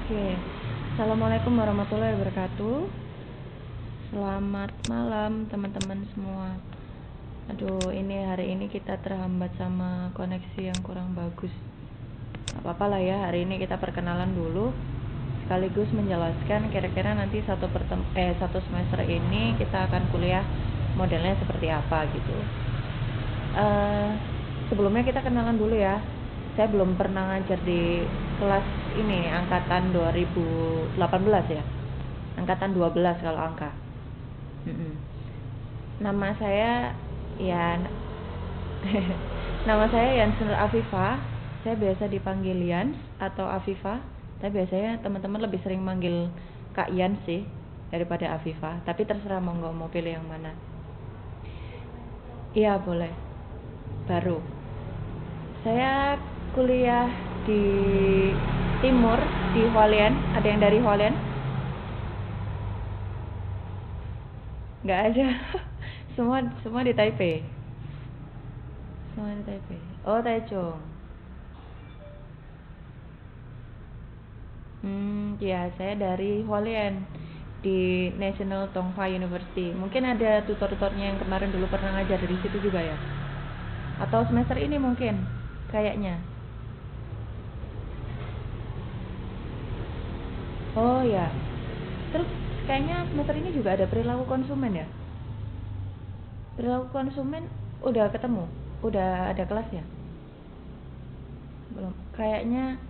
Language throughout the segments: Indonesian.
Oke, Assalamualaikum warahmatullahi wabarakatuh. Selamat malam teman-teman semua. Aduh, hari ini kita terhambat sama koneksi yang kurang bagus. Gak apa-apa lah ya, hari ini kita perkenalan dulu, sekaligus menjelaskan kira-kira nanti satu semester ini kita akan kuliah modelnya seperti apa gitu. Sebelumnya kita kenalan dulu ya. Saya belum pernah ngajar di kelas ini, angkatan 2018 ya. Angkatan 12 kalau angka. Nama saya ya nama saya Yansenur Afifa. Saya biasa dipanggil Yans atau Afifa. Tapi biasanya teman-teman lebih sering manggil Kak Yans sih daripada Afifa. Tapi terserah mau pilih yang mana. Iya boleh. Baru. Saya kuliah di Timur, di Hualien. Ada yang dari Hualien? Nggak ada. semua di Taipei. Semua di Taipei. Oh, Taichung. Ya, saya dari Hualien di National Tongfa University. Mungkin ada tutor-tutornya yang kemarin dulu pernah ngajar dari situ juga ya. Atau semester ini mungkin, kayaknya. Oh ya. Terus kayaknya semester ini juga ada perilaku konsumen ya. Perilaku konsumen udah ketemu, udah ada kelasnya. Belum. Kayaknya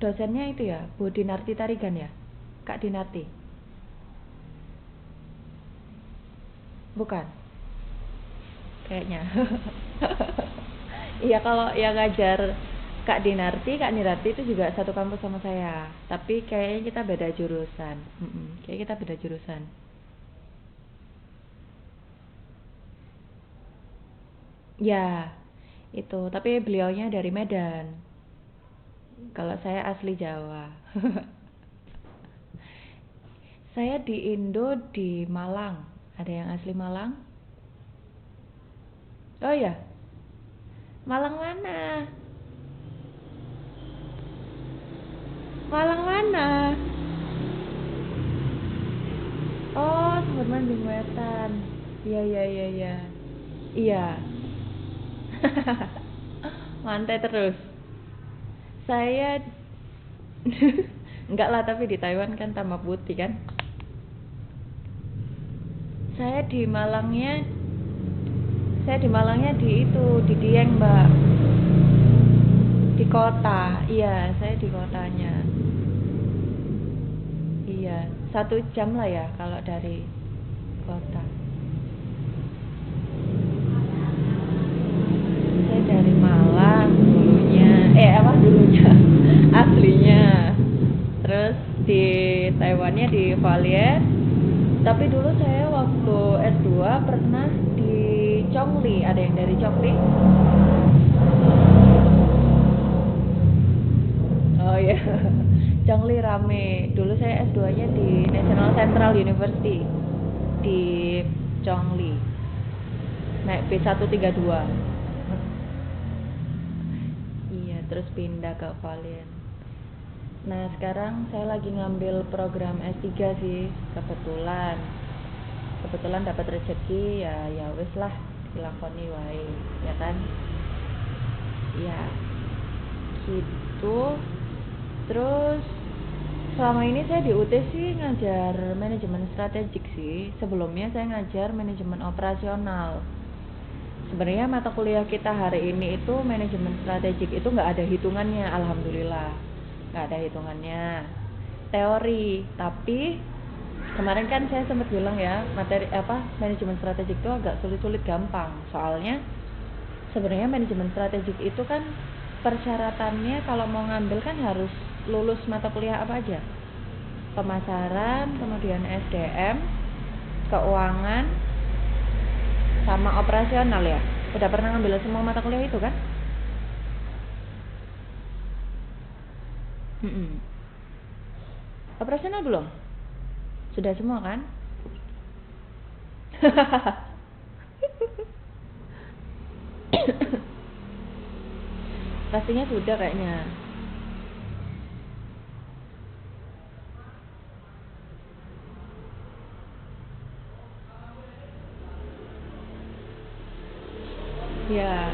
dosennya itu ya, Bu Dinarti Tarigan ya. Kak Dinarti. Bukan. Kayaknya. Iya, kalau yang ngajar Kak Dinarti itu juga satu kampus sama saya. Tapi kayaknya kita beda jurusan. Kayak kita beda jurusan. Ya, itu. Tapi beliaunya dari Medan. Kalau saya asli Jawa. Saya di Indo di Malang. Ada yang asli Malang? Oh ya, Malang mana? Malang mana? Oh, Sudirman Bing Wetan. Iya, iya, iya, iya. Iya. Mantai terus. Saya enggak lah, tapi di Taiwan kan tambah putih kan. Saya di Malangnya saya di Malangnya di itu, di Dieng, Mbak. Di kota. Iya, saya di kotanya. Iya, 1 jam lah ya kalau dari kota. Saya dari Malang dulunya. Dulunya? Aslinya. Terus di Taiwannya di Hualien. Tapi dulu saya waktu S2 pernah di Chongli. Ada yang dari Chongli? Oh iya. Chongli rame. Dulu saya S2-nya di National Central University di Chongli. Naik B132. Iya, terus pindah ke Valen. Nah, sekarang saya lagi ngambil program S3 sih, kebetulan. Kebetulan dapat rezeki, ya wis lah, dilakoni wae, ya kan? Ya, gitu. Terus selama ini saya di UT sih ngajar manajemen strategik sih. Sebelumnya saya ngajar manajemen operasional. Sebenarnya mata kuliah kita hari ini itu manajemen strategik itu nggak ada hitungannya, alhamdulillah nggak ada hitungannya, teori. Tapi kemarin kan saya sempat bilang ya, manajemen strategik itu agak sulit-sulit gampang. Soalnya sebenarnya manajemen strategik itu kan persyaratannya kalau mau ngambil kan harus lulus mata kuliah apa aja? Pemasaran, kemudian SDM, keuangan, sama operasional ya. Udah pernah ngambil semua mata kuliah itu kan? Operasional belum? Sudah semua kan? Pastinya sudah kayaknya. Ya,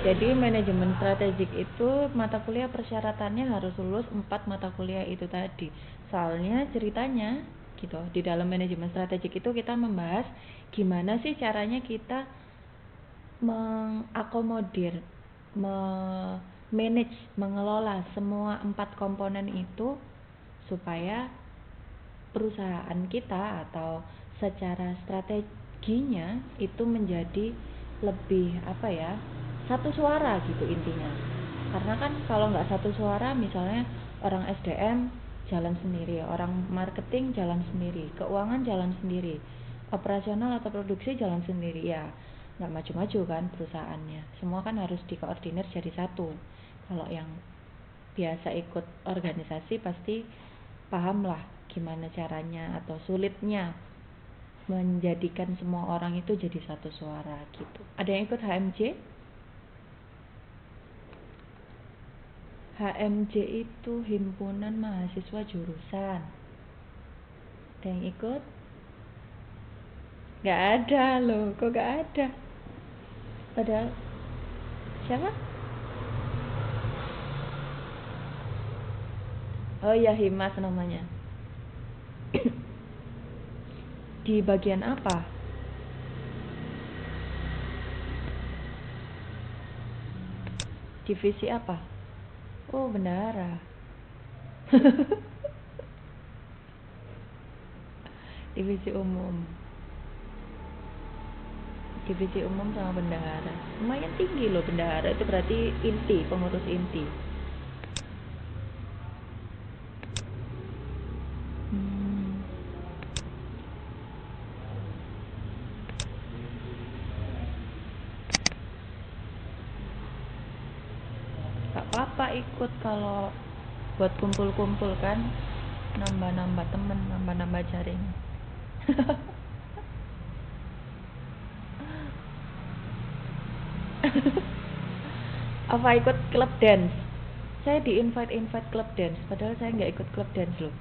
jadi manajemen strategik itu mata kuliah persyaratannya harus lulus 4 mata kuliah itu tadi. Soalnya ceritanya gitu, di dalam manajemen strategik itu kita membahas gimana sih caranya kita mengakomodir, manage, mengelola semua 4 komponen itu supaya perusahaan kita atau secara strateginya itu menjadi lebih apa ya, satu suara gitu intinya. Karena kan kalau nggak satu suara, misalnya orang SDM jalan sendiri, orang marketing jalan sendiri, keuangan jalan sendiri, operasional atau produksi jalan sendiri, ya nggak maju-maju kan perusahaannya. Semua kan harus dikoordinir jadi satu. Kalau yang biasa ikut organisasi pasti paham lah gimana caranya atau sulitnya menjadikan semua orang itu jadi satu suara gitu. Ada yang ikut HMJ? HMJ itu himpunan mahasiswa jurusan. Ada yang ikut? Gak ada loh, kok gak ada? Padahal siapa? Oh ya, Himas namanya. Di bagian apa? Divisi apa? Oh, bendahara. Divisi umum. Divisi umum sama bendahara. Lumayan tinggi loh bendahara, itu berarti inti, pengurus inti. Hmm. Gak apa-apa ikut kalau buat kumpul-kumpul kan, nambah-nambah temen, nambah-nambah jaring. Apa ikut klub dance? Saya di invite klub dance, padahal saya nggak ikut klub dance loh.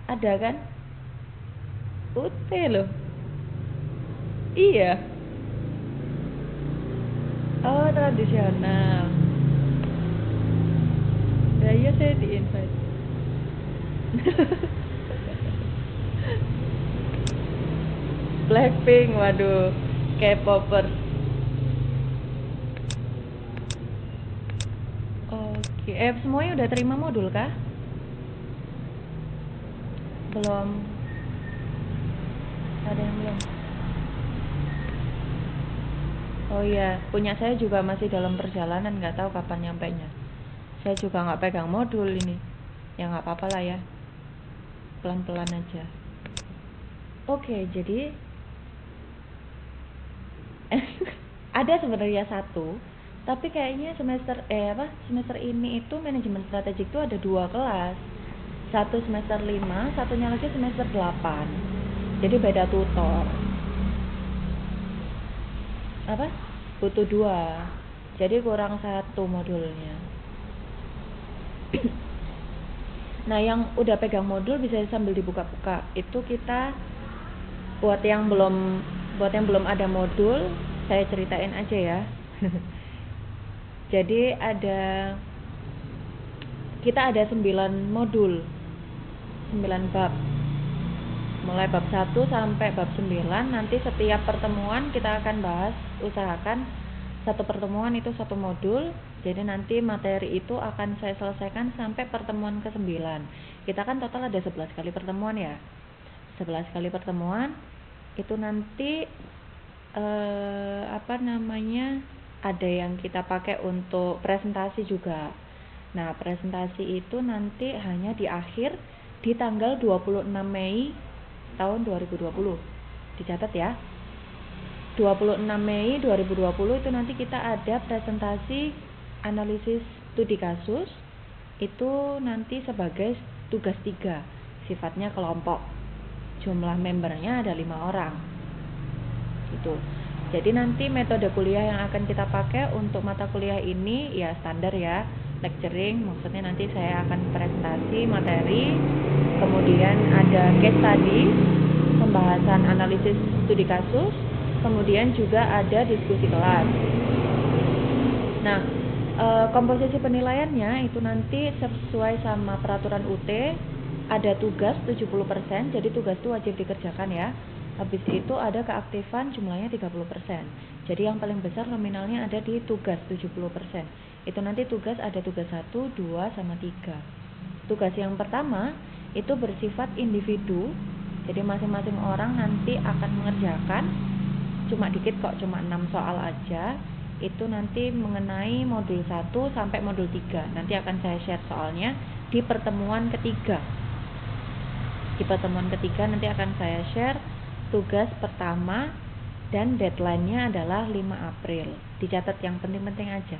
Ada kan? UT loh. Iya. Oh, tradisional. Nah, iya saya di invite. Blackpink, waduh, K-popers. Oke, semuanya udah terima modul kah? Belum. Ada yang belum? Oh iya, punya saya juga masih dalam perjalanan, nggak tahu kapan nyampainya. Saya juga nggak pegang modul ini. Ya nggak apa-apa lah ya, pelan-pelan aja. Oke, jadi ada sebenarnya satu, tapi kayaknya semester ini itu manajemen strategik itu ada 2 kelas. Satu semester 5, satunya lagi semester 8. Jadi beda tutor. Apa? Butuh 2. Jadi kurang 1 modulnya. Nah, yang udah pegang modul bisa sambil dibuka-buka. Itu kita buat yang belum ada modul, saya ceritain aja ya. Jadi kita ada 9 modul, 9 bab. Mulai bab 1 sampai bab 9. Nanti setiap pertemuan kita akan bahas, usahakan satu pertemuan itu satu modul. Jadi nanti materi itu akan saya selesaikan sampai pertemuan ke-9. Kita kan total ada 11 kali pertemuan ya. 11 kali pertemuan itu nanti ada yang kita pakai untuk presentasi juga. Nah, presentasi itu nanti hanya di akhir di tanggal 26 Mei tahun 2020. Dicatat ya. 26 Mei 2020 itu nanti kita ada presentasi analisis studi kasus. Itu nanti sebagai tugas 3, sifatnya kelompok. Jumlah membernya ada 5 orang. Gitu. Jadi nanti metode kuliah yang akan kita pakai untuk mata kuliah ini ya standar ya, lecturing, maksudnya nanti saya akan presentasi materi, kemudian ada case study, pembahasan analisis studi kasus, kemudian juga ada diskusi kelas. Nah, komposisi penilaiannya itu nanti sesuai sama peraturan UT, ada tugas 70%, jadi tugas itu wajib dikerjakan ya. Habis itu ada keaktifan jumlahnya 30%. Jadi yang paling besar nominalnya ada di tugas 70%. Itu nanti tugas ada tugas 1, 2, sama 3. Tugas yang pertama itu bersifat individu. Jadi masing-masing orang nanti akan mengerjakan, cuma dikit kok, cuma 6 soal aja. Itu nanti mengenai modul 1 sampai modul 3. Nanti akan saya share soalnya di pertemuan ketiga. Di pertemuan ketiga nanti akan saya share tugas pertama dan deadline-nya adalah 5 April. Dicatat yang penting-penting aja.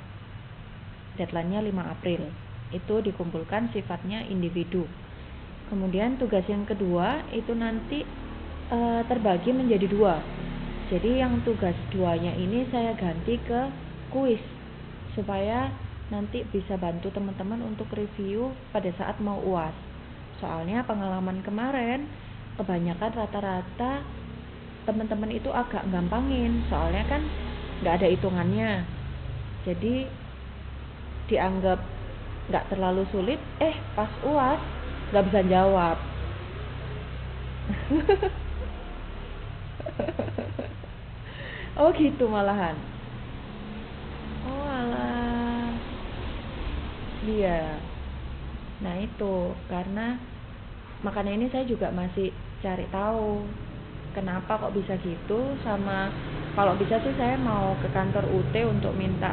Deadline-nya 5 April. Itu dikumpulkan sifatnya individu. Kemudian tugas yang kedua itu nanti terbagi menjadi 2. Jadi yang tugas 2-nya ini saya ganti ke kuis supaya nanti bisa bantu teman-teman untuk review pada saat mau UAS. Soalnya pengalaman kemarin kebanyakan rata-rata teman-teman itu agak gampangin, soalnya kan nggak ada hitungannya. Jadi dianggap nggak terlalu sulit, pas UAS nggak bisa jawab. Oh gitu malahan. Oh alah. Iya. Nah itu karena makanya ini saya juga masih cari tahu kenapa kok bisa gitu, sama kalau bisa sih saya mau ke kantor UT untuk minta,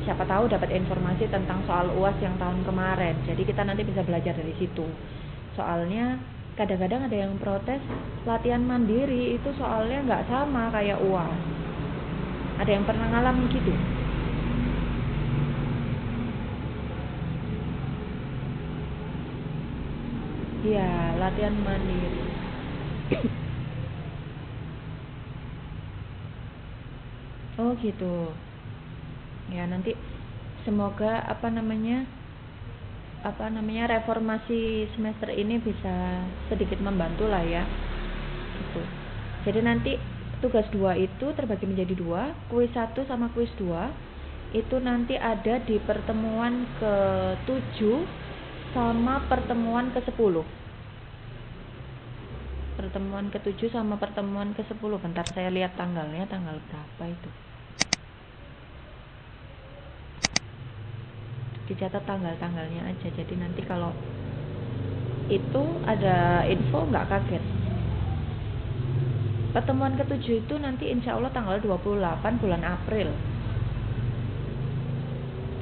siapa tahu dapat informasi tentang soal UAS yang tahun kemarin. Jadi kita nanti bisa belajar dari situ. Soalnya kadang-kadang ada yang protes latihan mandiri itu soalnya nggak sama kayak UAS. Ada yang pernah ngalamin gitu? Iya, latihan mandiri. Oh gitu. Ya nanti semoga reformasi semester ini bisa sedikit membantu lah ya. Gitu. Jadi nanti tugas 2 itu terbagi menjadi 2, kuis 1 sama kuis 2 itu nanti ada di pertemuan ke-7 sama pertemuan ke-10. Pertemuan ke-7 sama pertemuan ke-10. Bentar saya lihat tanggalnya, tanggal berapa itu. Dicatat tanggal-tanggalnya aja, jadi nanti kalau itu ada info nggak kaget. Pertemuan ke-7 itu nanti insya Allah tanggal 28 bulan April.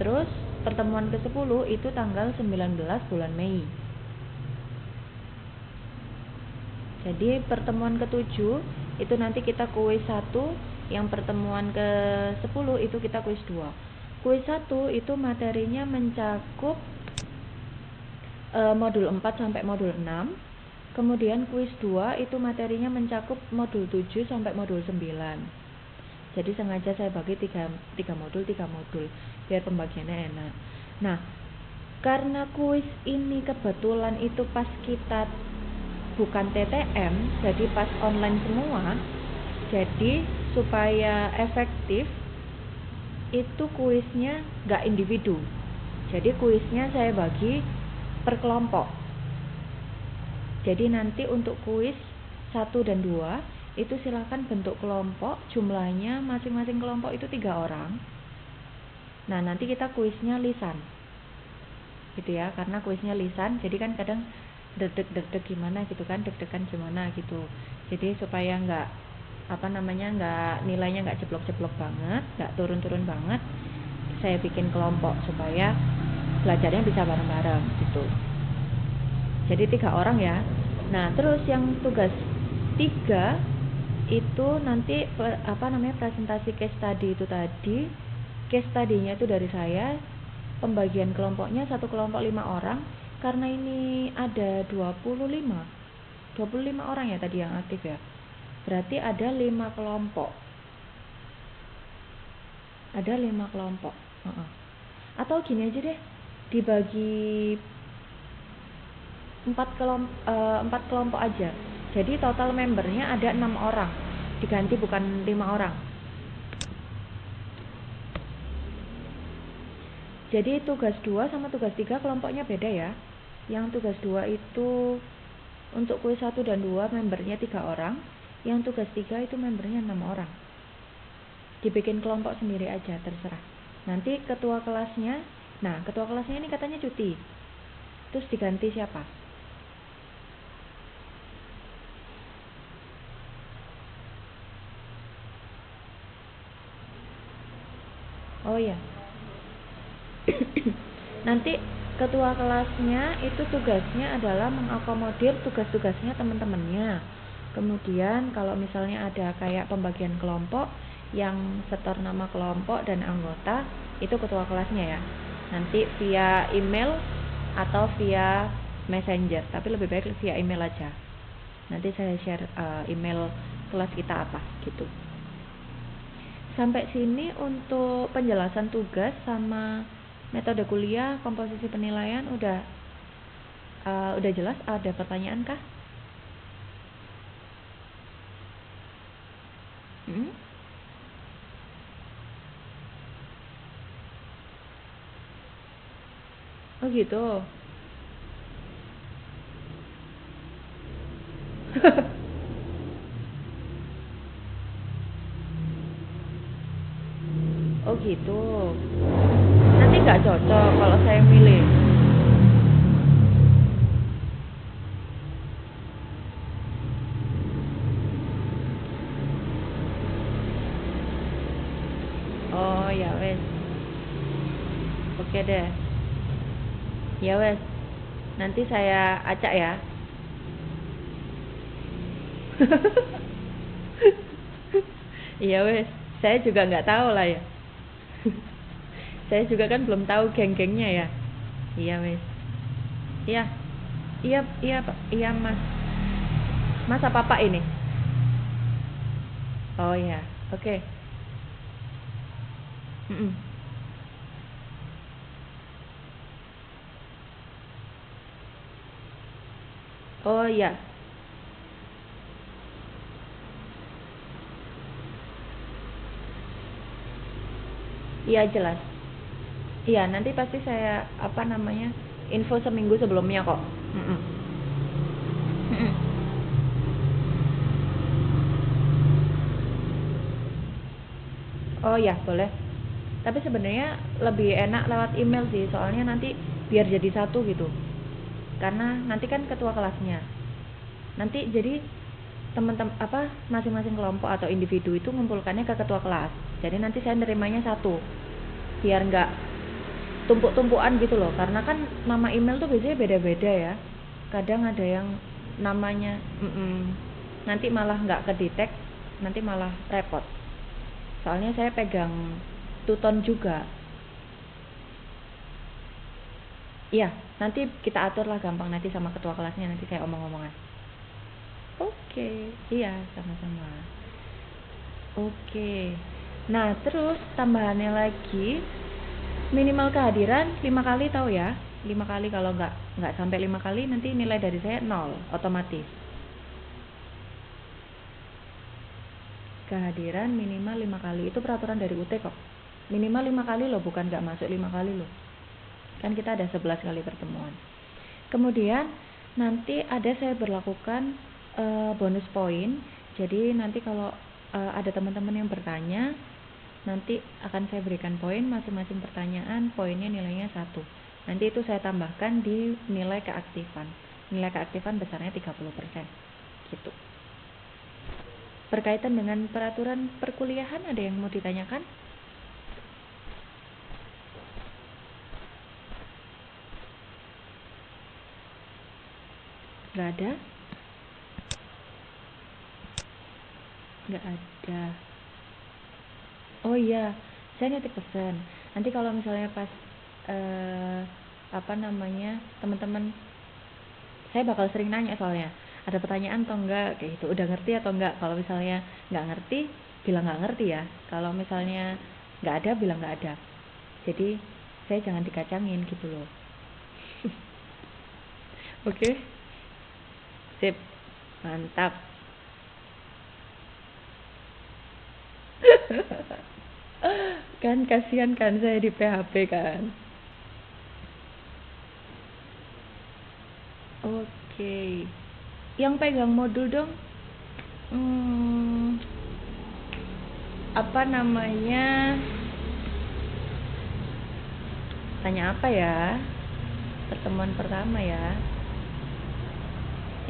Terus pertemuan ke-10 itu tanggal 19 bulan Mei. Jadi pertemuan ke-7 itu nanti kita kuis 1, yang pertemuan ke-10 itu kita kuis 2. Kuis 1 itu materinya mencakup modul 4 sampai modul 6. Kemudian kuis 2 itu materinya mencakup modul 7 sampai modul 9. Jadi sengaja saya bagi 3 modul biar pembagiannya enak. Nah, karena kuis ini kebetulan itu pas kita bukan TTM, jadi pas online semua. Jadi supaya efektif itu kuisnya nggak individu. Jadi kuisnya saya bagi per kelompok. Jadi nanti untuk kuis 1 dan 2 itu silakan bentuk kelompok, jumlahnya masing-masing kelompok itu 3 orang. Nah nanti kita kuisnya lisan gitu ya, karena kuisnya lisan jadi kan kadang deg-deg gimana gitu kan, deg-degan gimana gitu. Jadi supaya nggak nilainya nggak jeblok-jeblok banget, nggak turun-turun banget, saya bikin kelompok supaya belajarnya bisa bareng-bareng gitu. Jadi 3 orang ya. Nah terus yang tugas 3 itu nanti presentasi case study itu tadi. Case study-nya itu dari saya. Pembagian kelompoknya satu kelompok 5 orang. Karena ini ada 25 orang ya tadi yang aktif ya. Berarti ada 5 kelompok. Ada 5 kelompok. Atau gini aja deh, dibagi 4 kelompok aja. Jadi total membernya ada 6 orang. diganti, bukan 5 orang. Jadi tugas 2 sama tugas 3 kelompoknya beda ya. Yang tugas 2 itu untuk kuis 1 dan 2 membernya 3 orang. Yang tugas 3 itu membernya 6 orang. Dibikin kelompok sendiri aja, terserah. Nanti ketua kelasnya, nah ketua kelasnya ini katanya cuti. Terus diganti siapa? Oh ya. Nanti ketua kelasnya itu tugasnya adalah mengakomodir tugas-tugasnya teman-temannya. Kemudian kalau misalnya ada kayak pembagian kelompok yang setor nama kelompok dan anggota, itu ketua kelasnya ya. Nanti via email atau via messenger, tapi lebih baik via email aja. Nanti saya share email kelas kita apa gitu. Sampai sini untuk penjelasan tugas sama metode kuliah, komposisi penilaian udah jelas. Ada pertanyaan kah? Oh gitu. Oh gitu. Nanti nggak cocok kalau saya milih. Oh ya wes. Oke deh. Ya wes. Nanti saya acak ya. Iya wes. Saya juga nggak tahu lah ya. Saya juga kan belum tahu geng-gengnya ya. Iya wes. Iya. Iya, iya, Pak. Iya, Mas. Mas apa Pak ini? Oh ya. Oke. Mm-mm. Oh ya. Iya jelas. Iya, nanti pasti saya info seminggu sebelumnya kok. Mm-mm. Mm-mm. Oh ya, boleh. Tapi sebenarnya lebih enak lewat email sih, soalnya nanti biar jadi satu gitu. Karena nanti kan ketua kelasnya. Nanti jadi teman-teman masing-masing kelompok atau individu itu ngumpulkannya ke ketua kelas. Jadi nanti saya nerimanya satu. Biar nggak tumpuk-tumpukan gitu loh. Karena kan nama email tuh biasanya beda-beda ya. Kadang ada yang namanya nanti malah nggak kedetek, nanti malah repot. Soalnya saya pegang tuton juga. Iya, nanti kita atur lah gampang nanti sama ketua kelasnya, nanti saya omong-omongan. Oke, iya sama-sama. Oke. Nah, terus tambahannya lagi minimal kehadiran 5 kali, tahu ya? 5 kali, kalau nggak sampai 5 kali nanti nilai dari saya 0 otomatis. Kehadiran minimal 5 kali itu peraturan dari UT kok. Minimal 5 kali loh, bukan nggak masuk 5 kali loh. Kan kita ada 11 kali pertemuan. Kemudian nanti saya berlakukan bonus poin. Jadi nanti kalau ada teman-teman yang bertanya, nanti akan saya berikan poin, masing-masing pertanyaan poinnya nilainya 1. Nanti itu saya tambahkan di nilai keaktifan. Nilai keaktifan besarnya 30%. Gitu. Berkaitan dengan peraturan perkuliahan, ada yang mau ditanyakan? Gak ada? Gak ada. Oh iya, saya nitip pesan. Nanti kalau misalnya pas teman-teman, saya bakal sering nanya soalnya ada pertanyaan atau enggak, kayak gitu, udah ngerti atau enggak. Kalau misalnya nggak ngerti, bilang nggak ngerti ya. Kalau misalnya nggak ada, bilang nggak ada. Jadi saya jangan dikacangin gitu loh. Oke, sip, mantap. Kan kasihan kan saya di PHP kan. Oke. Yang pegang modul dong. Hmm, apa namanya? Tanya apa ya? Pertemuan pertama ya.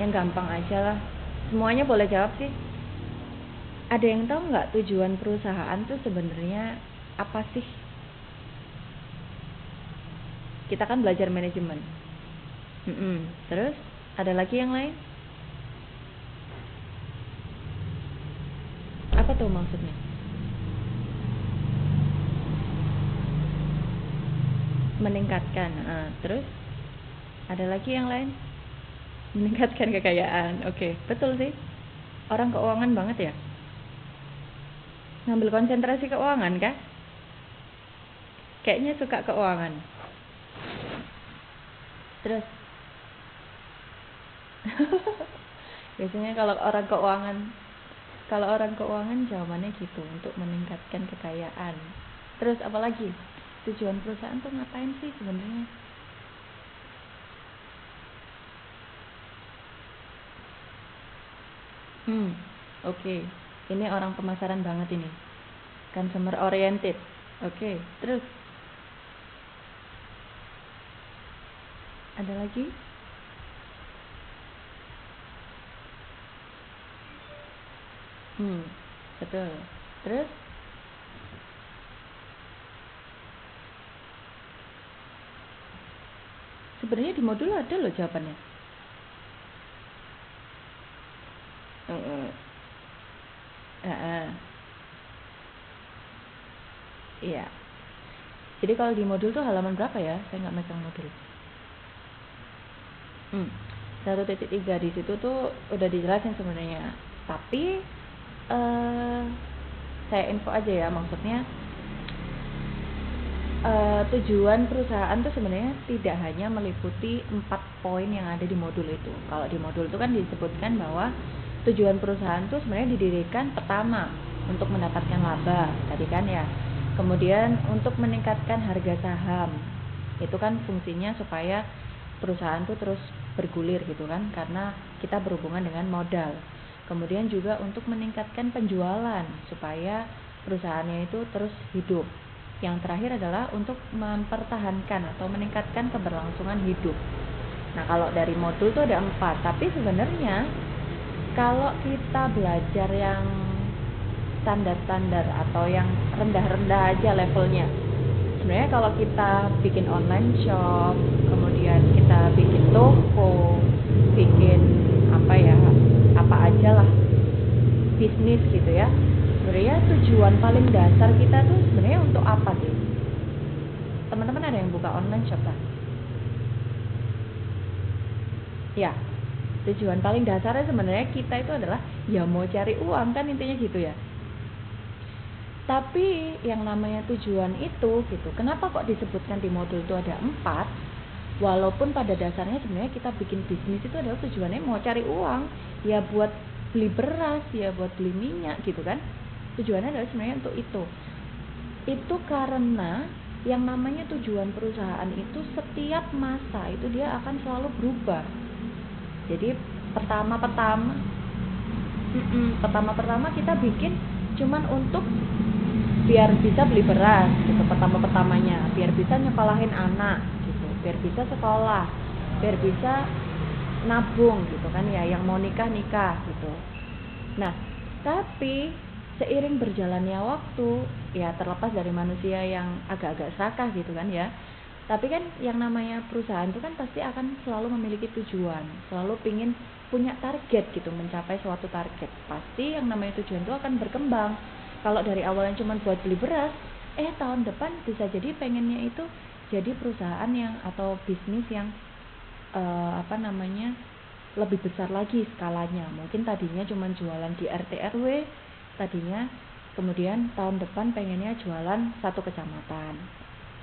Yang gampang aja lah. Semuanya boleh jawab sih. Ada yang tahu nggak tujuan perusahaan tuh sebenarnya apa sih? Kita kan belajar manajemen. Terus ada lagi yang lain? Apa tuh maksudnya? Meningkatkan. Terus ada lagi yang lain? Meningkatkan kekayaan. Oke, betul sih. Orang keuangan banget ya. Ngambil konsentrasi keuangan kah? Kayaknya suka keuangan. Terus biasanya kalau orang keuangan jawabannya gitu, untuk meningkatkan kekayaan. Terus apa lagi? Tujuan perusahaan tuh ngapain sih sebenarnya? Oke. Ini orang pemasaran banget ini. Consumer oriented. Oke, terus ada lagi? Betul. Terus sebenarnya di modul ada loh jawabannya. Iya. Jadi kalau di modul tuh halaman berapa ya? Saya nggak megang modul. 1.3 di situ tuh udah dijelasin sebenarnya. Tapi saya info aja ya, maksudnya tujuan perusahaan tuh sebenarnya tidak hanya meliputi 4 poin yang ada di modul itu. Kalau di modul itu kan disebutkan bahwa tujuan perusahaan tuh sebenarnya didirikan pertama untuk mendapatkan laba, tadi kan ya. Kemudian untuk meningkatkan harga saham. Itu kan fungsinya supaya perusahaan tuh terus bergulir gitu kan, karena kita berhubungan dengan modal. Kemudian juga untuk meningkatkan penjualan supaya perusahaannya itu terus hidup. Yang terakhir adalah untuk mempertahankan atau meningkatkan keberlangsungan hidup. Nah, kalau dari modul itu ada 4, tapi sebenarnya kalau kita belajar yang standar-standar atau yang rendah-rendah aja levelnya, sebenarnya kalau kita bikin online shop, kemudian kita bikin toko, bikin apa aja lah bisnis gitu ya, sebenarnya tujuan paling dasar kita tuh sebenarnya untuk apa sih? Teman-teman ada yang buka online shop lah? Ya, tujuan paling dasarnya sebenarnya kita itu adalah ya mau cari uang kan, intinya gitu ya. Tapi yang namanya tujuan itu gitu, kenapa kok disebutkan di modul itu ada 4? Walaupun pada dasarnya sebenarnya kita bikin bisnis itu adalah tujuannya mau cari uang, ya buat beli beras, ya buat beli minyak gitu kan. Tujuannya adalah sebenarnya untuk itu. Itu karena yang namanya tujuan perusahaan itu setiap masa itu dia akan selalu berubah. Jadi pertama kita bikin cuman untuk biar bisa beli beras gitu, pertamanya biar bisa nyekolahin anak gitu, biar bisa sekolah, biar bisa nabung gitu kan ya, yang mau nikah gitu. Nah, tapi seiring berjalannya waktu, ya terlepas dari manusia yang agak-agak serakah gitu kan ya, tapi kan yang namanya perusahaan itu kan pasti akan selalu memiliki tujuan, selalu pingin punya target gitu, mencapai suatu target. Pasti yang namanya tujuan itu akan berkembang. Kalau dari awalnya cuma buat beli beras, tahun depan bisa jadi pengennya itu jadi perusahaan yang atau bisnis yang lebih besar lagi skalanya. Mungkin tadinya cuma jualan di RT RW tadinya, kemudian tahun depan pengennya jualan satu kecamatan.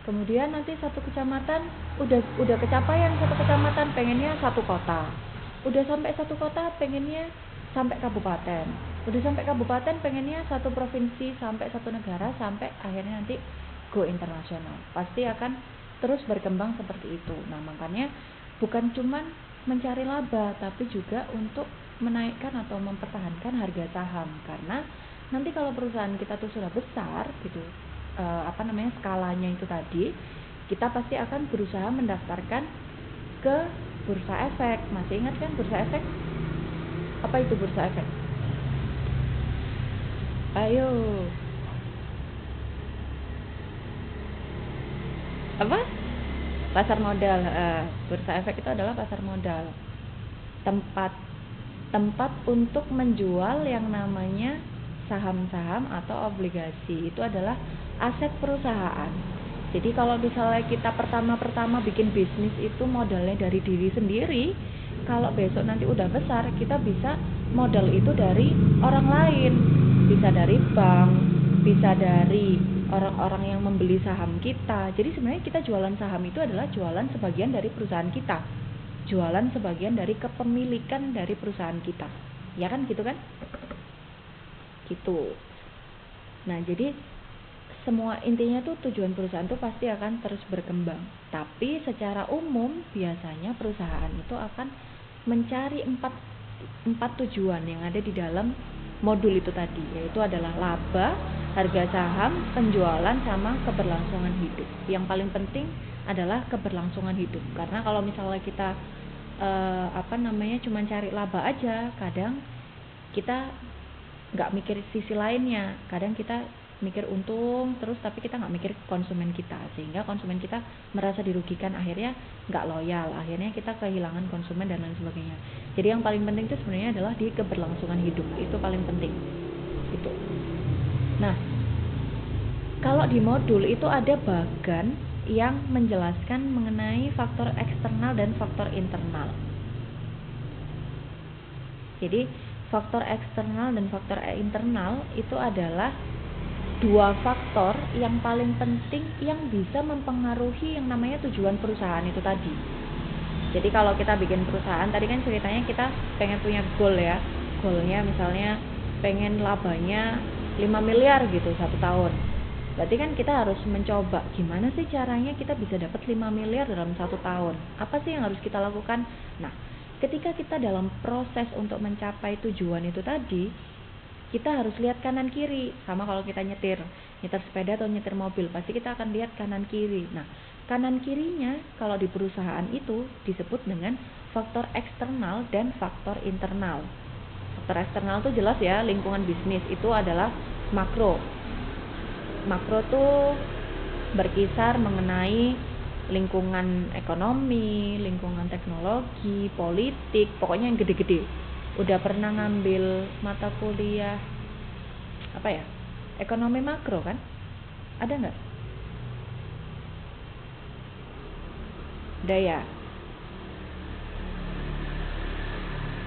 Kemudian nanti satu kecamatan udah kecapaian satu kecamatan, pengennya satu kota. Udah sampai satu kota pengennya sampai kabupaten. Udah sampai kabupaten, pengennya satu provinsi, sampai satu negara, sampai akhirnya nanti go internasional. Pasti akan terus berkembang seperti itu. Nah, makanya bukan cuman mencari laba, tapi juga untuk menaikkan atau mempertahankan harga saham. Karena nanti kalau perusahaan kita tuh sudah besar gitu, skalanya itu tadi, kita pasti akan berusaha mendaftarkan ke bursa efek. Masih ingat kan bursa efek? Apa itu bursa efek? Ayo. Apa? Pasar modal. Bursa efek itu adalah pasar modal. Tempat untuk menjual yang namanya saham-saham atau obligasi. Itu adalah aset perusahaan. Jadi kalau misalnya kita pertama-pertama bikin bisnis itu modalnya dari diri sendiri, kalau besok nanti udah besar, kita bisa modal itu dari orang lain, bisa dari bank, bisa dari orang-orang yang membeli saham kita. Jadi sebenarnya kita jualan saham itu adalah jualan sebagian dari perusahaan kita, jualan sebagian dari kepemilikan dari perusahaan kita, ya kan, gitu kan, gitu. Nah, jadi semua intinya tuh tujuan perusahaan tuh pasti akan terus berkembang. Tapi secara umum biasanya perusahaan itu akan mencari empat tujuan yang ada di dalam modul itu tadi, yaitu adalah laba, harga saham, penjualan, sama keberlangsungan hidup. Yang paling penting adalah keberlangsungan hidup. Karena kalau misalnya kita cuma cari laba aja, kadang kita nggak mikir sisi lainnya. Kadang kita mikir untung terus, tapi kita nggak mikir konsumen kita, sehingga konsumen kita merasa dirugikan, akhirnya nggak loyal, akhirnya kita kehilangan konsumen dan lain sebagainya. Jadi yang paling penting itu sebenarnya adalah di keberlangsungan hidup, itu paling penting itu. Nah, kalau di modul itu ada bagan yang menjelaskan mengenai faktor eksternal dan faktor internal. Jadi faktor eksternal dan faktor internal itu adalah dua faktor yang paling penting yang bisa mempengaruhi yang namanya tujuan perusahaan itu tadi. Jadi kalau kita bikin perusahaan, tadi kan ceritanya kita pengen punya goal ya. Goalnya misalnya pengen labanya 5 miliar gitu satu tahun. Berarti kan kita harus mencoba gimana sih caranya kita bisa dapat 5 miliar dalam satu tahun. Apa sih yang harus kita lakukan? Nah, ketika kita dalam proses untuk mencapai tujuan itu tadi, kita harus lihat kanan kiri. Sama kalau kita nyetir sepeda atau nyetir mobil, pasti kita akan lihat kanan kiri. Nah, kanan kirinya kalau di perusahaan itu disebut dengan faktor eksternal dan faktor internal. Faktor eksternal itu jelas ya, lingkungan bisnis itu adalah makro. Makro tuh berkisar mengenai lingkungan ekonomi, lingkungan teknologi, politik, pokoknya yang gede-gede. Udah pernah ngambil mata kuliah ekonomi makro kan? Ada nggak? Udah ya.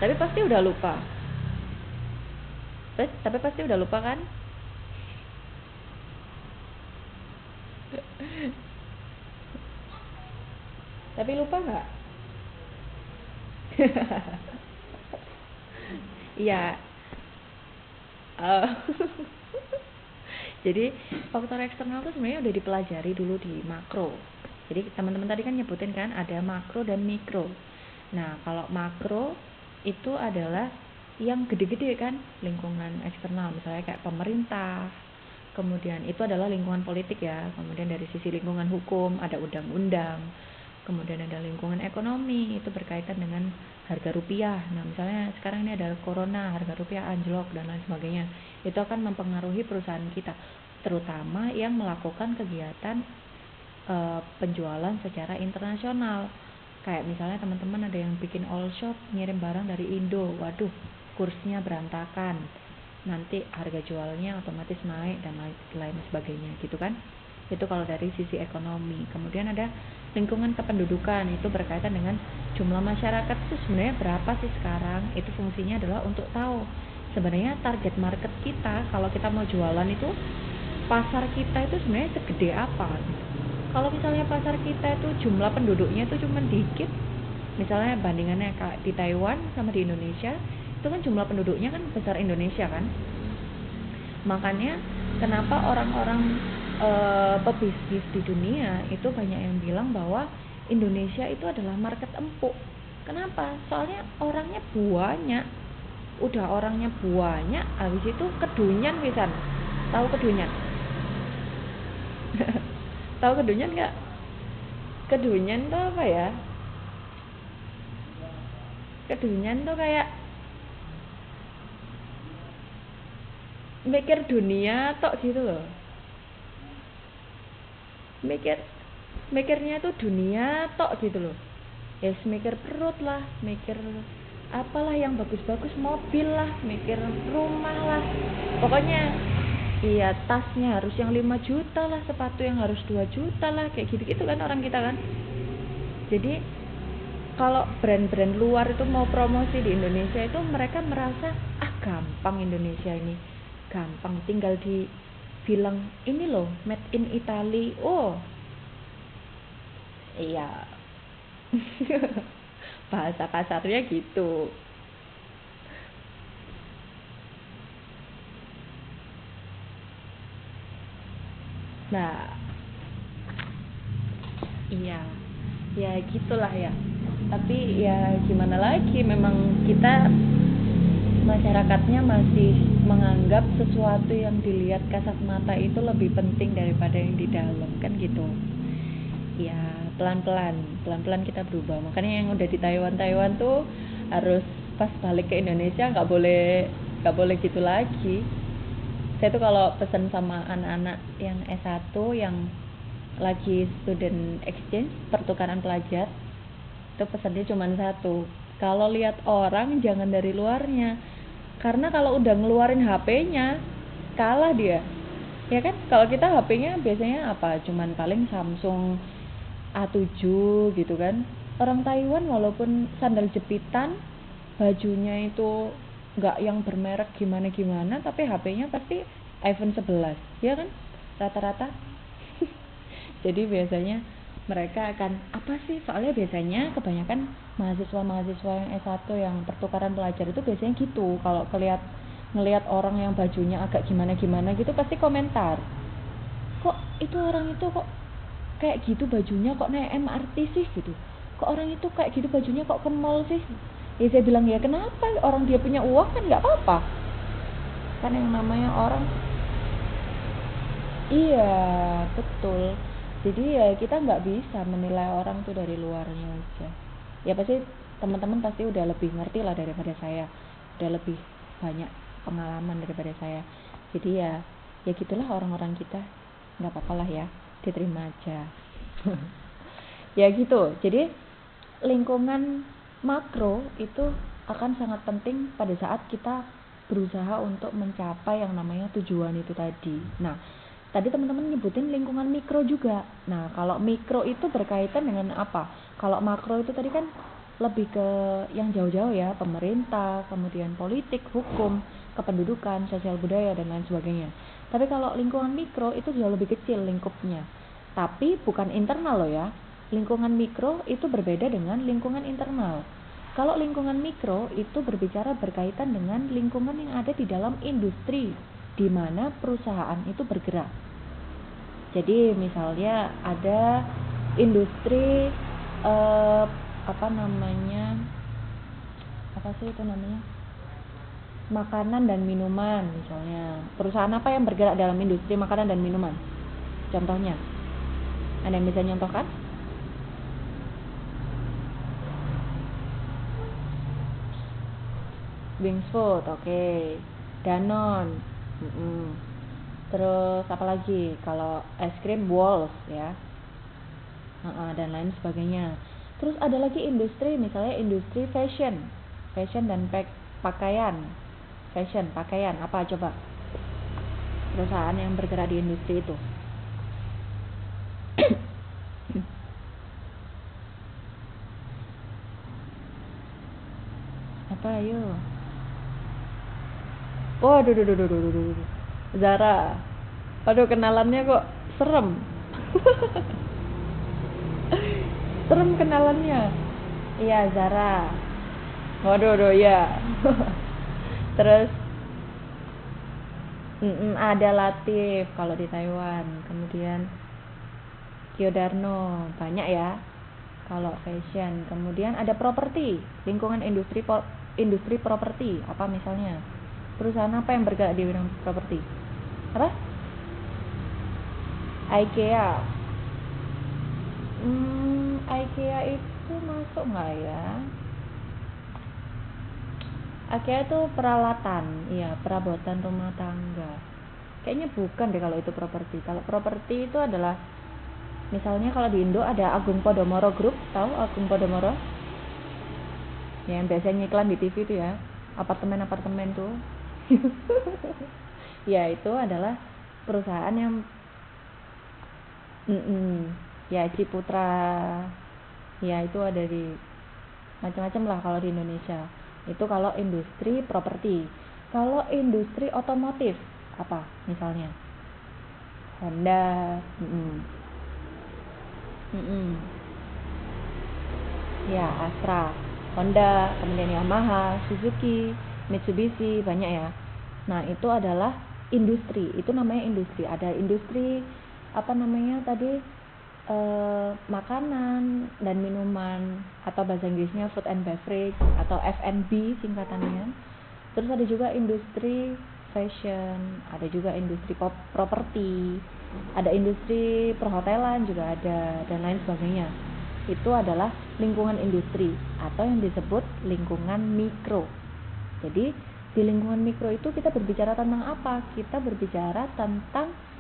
Tapi pasti udah lupa. Tapi pasti udah lupa kan? Tapi lupa nggak? Iya. Jadi faktor eksternal itu sebenarnya udah dipelajari dulu di makro. Jadi teman-teman tadi kan nyebutin kan ada makro dan mikro. Nah, kalau makro itu adalah yang gede-gede kan, lingkungan eksternal, misalnya kayak pemerintah. Kemudian itu adalah lingkungan politik ya. Kemudian dari sisi lingkungan hukum ada undang-undang. Kemudian ada lingkungan ekonomi, itu berkaitan dengan harga rupiah. Nah, misalnya sekarang ini ada corona, harga rupiah anjlok dan lain sebagainya. Itu akan mempengaruhi perusahaan kita, terutama yang melakukan kegiatan penjualan secara internasional. Kayak misalnya teman-teman ada yang bikin all shop, ngirim barang dari Indo, waduh, kursnya berantakan. Nanti harga jualnya otomatis naik dan lain sebagainya gitu kan. Itu kalau dari sisi ekonomi. Kemudian ada lingkungan kependudukan, itu berkaitan dengan jumlah masyarakat itu sebenarnya berapa sih sekarang. Itu fungsinya adalah untuk tahu sebenarnya target market kita, kalau kita mau jualan itu pasar kita itu sebenarnya segede apa. Kalau misalnya pasar kita itu jumlah penduduknya itu cuma dikit, misalnya bandingannya di Taiwan sama di Indonesia, itu kan jumlah penduduknya kan besar Indonesia kan. Makanya kenapa orang-orang pebisnis di dunia itu banyak yang bilang bahwa Indonesia itu adalah market empuk. Kenapa? Soalnya orangnya banyak. Udah orangnya banyak, habis itu kedunyan pisan. Tahu kedunyan? Tahu kedunyan nggak? Kedunyan tuh apa ya? Kedunyan tuh kayak mikir dunia tok gitu loh. Mikirnya tuh dunia tok gitu loh. Yes, mikir perut lah, mikir apalah yang bagus-bagus, mobil lah, mikir rumah lah. Pokoknya iya, tasnya harus yang 5 juta lah, sepatu yang harus 2 juta lah, kayak gitu-gitu kan orang kita kan. Jadi kalau brand-brand luar itu mau promosi di Indonesia itu mereka merasa gampang Indonesia ini. Gampang, tinggal dibilang ini loh made in Italy. Oh iya. Bahasa kasarnya gitu. Nah, iya. Ya gitulah ya. Tapi ya gimana lagi, memang kita masyarakatnya masih menganggap sesuatu yang dilihat kasat mata itu lebih penting daripada yang di dalam kan gitu. Ya pelan-pelan kita berubah. Makanya yang udah di Taiwan tuh harus pas balik ke Indonesia nggak boleh gitu lagi. Saya tuh kalau pesan sama anak-anak yang S1 yang lagi student exchange, pertukaran pelajar, itu pesannya cuma satu, kalau lihat orang jangan dari luarnya, karena kalau udah ngeluarin HP-nya kalah dia, ya kan. Kalau kita HP-nya biasanya apa, cuman paling Samsung A7 gitu kan. Orang Taiwan walaupun sandal jepitan, bajunya itu nggak yang bermerek gimana-gimana, tapi HP-nya pasti iPhone 11, ya kan, rata-rata. Jadi biasanya mereka akan apa sih, soalnya biasanya kebanyakan mahasiswa yang S1 yang pertukaran pelajar itu biasanya gitu, kalau ngelihat orang yang bajunya agak gimana-gimana gitu pasti komentar, kok itu orang itu kok kayak gitu bajunya, kok naik MRT sih gitu, kok orang itu kayak gitu bajunya, kok ke mall sih. Ya saya bilang ya kenapa, orang dia punya uang kan nggak apa-apa kan, yang namanya orang. Iya betul. Jadi ya kita nggak bisa menilai orang tuh dari luarnya aja. Ya pasti teman-teman pasti udah lebih ngerti lah daripada saya, udah lebih banyak pengalaman daripada saya. Jadi ya gitulah orang-orang kita, nggak apa-apa lah ya, diterima aja. Ya gitu. Jadi lingkungan makro itu akan sangat penting pada saat kita berusaha untuk mencapai yang namanya tujuan itu tadi. Nah, tadi teman-teman nyebutin lingkungan mikro juga. Nah, kalau mikro itu berkaitan dengan apa? Kalau makro itu tadi kan lebih ke yang jauh-jauh ya, pemerintah, kemudian politik, hukum, kependudukan, sosial budaya, dan lain sebagainya. Tapi kalau lingkungan mikro itu jauh lebih kecil lingkupnya. Tapi bukan internal loh ya. Lingkungan mikro itu berbeda dengan lingkungan internal. Kalau lingkungan mikro itu berbicara berkaitan dengan lingkungan yang ada di dalam industri, di mana perusahaan itu bergerak. Jadi misalnya ada industri makanan dan minuman misalnya. Perusahaan apa yang bergerak dalam industri makanan dan minuman? Contohnya, ada yang bisa nyontohkan? Wings Food, oke. Danone. Terus apa lagi? Kalau es krim Walls ya. Dan lain sebagainya. Terus ada lagi industri, misalnya industri fashion dan pakaian. Fashion, pakaian, apa coba? Perusahaan yang bergerak di industri itu. Apa ayo? Oh, aduh. Zara. Aduh, kenalannya kok serem. Serem kenalannya. Iya, Zara. Waduh, ya. Terus ada Latif kalau di Taiwan, kemudian Giordano, banyak ya kalau fashion. Kemudian ada properti, lingkungan industri properti, apa misalnya? Perusahaan apa yang bergerak di bidang properti? Apa? IKEA. IKEA itu masuk nggak ya? IKEA itu peralatan, iya, perabotan rumah tangga. Kayaknya bukan deh kalau itu properti. Kalau properti itu adalah, misalnya kalau di Indo ada Agung Podomoro Group, tahu Agung Podomoro? Ya, yang biasanya iklan di TV itu ya, apartemen-apartemen tuh. Ya, itu adalah perusahaan yang ya Ciputra. Ya, itu ada di macam-macam lah kalau di Indonesia. Itu kalau industri properti. Kalau industri otomotif apa misalnya? Honda. Ya, Astra, Honda, kemudian Yamaha, Suzuki, Mitsubishi, banyak ya. Nah, itu adalah industri. Itu namanya industri. Ada industri apa namanya tadi, makanan dan minuman, atau bahasa Inggrisnya food and beverage atau F&B singkatannya. Terus ada juga industri fashion, ada juga industri properti, ada industri perhotelan juga ada, dan lain sebagainya. Itu adalah lingkungan industri atau yang disebut lingkungan mikro. Jadi di lingkungan mikro itu kita berbicara tentang apa? Kita berbicara tentang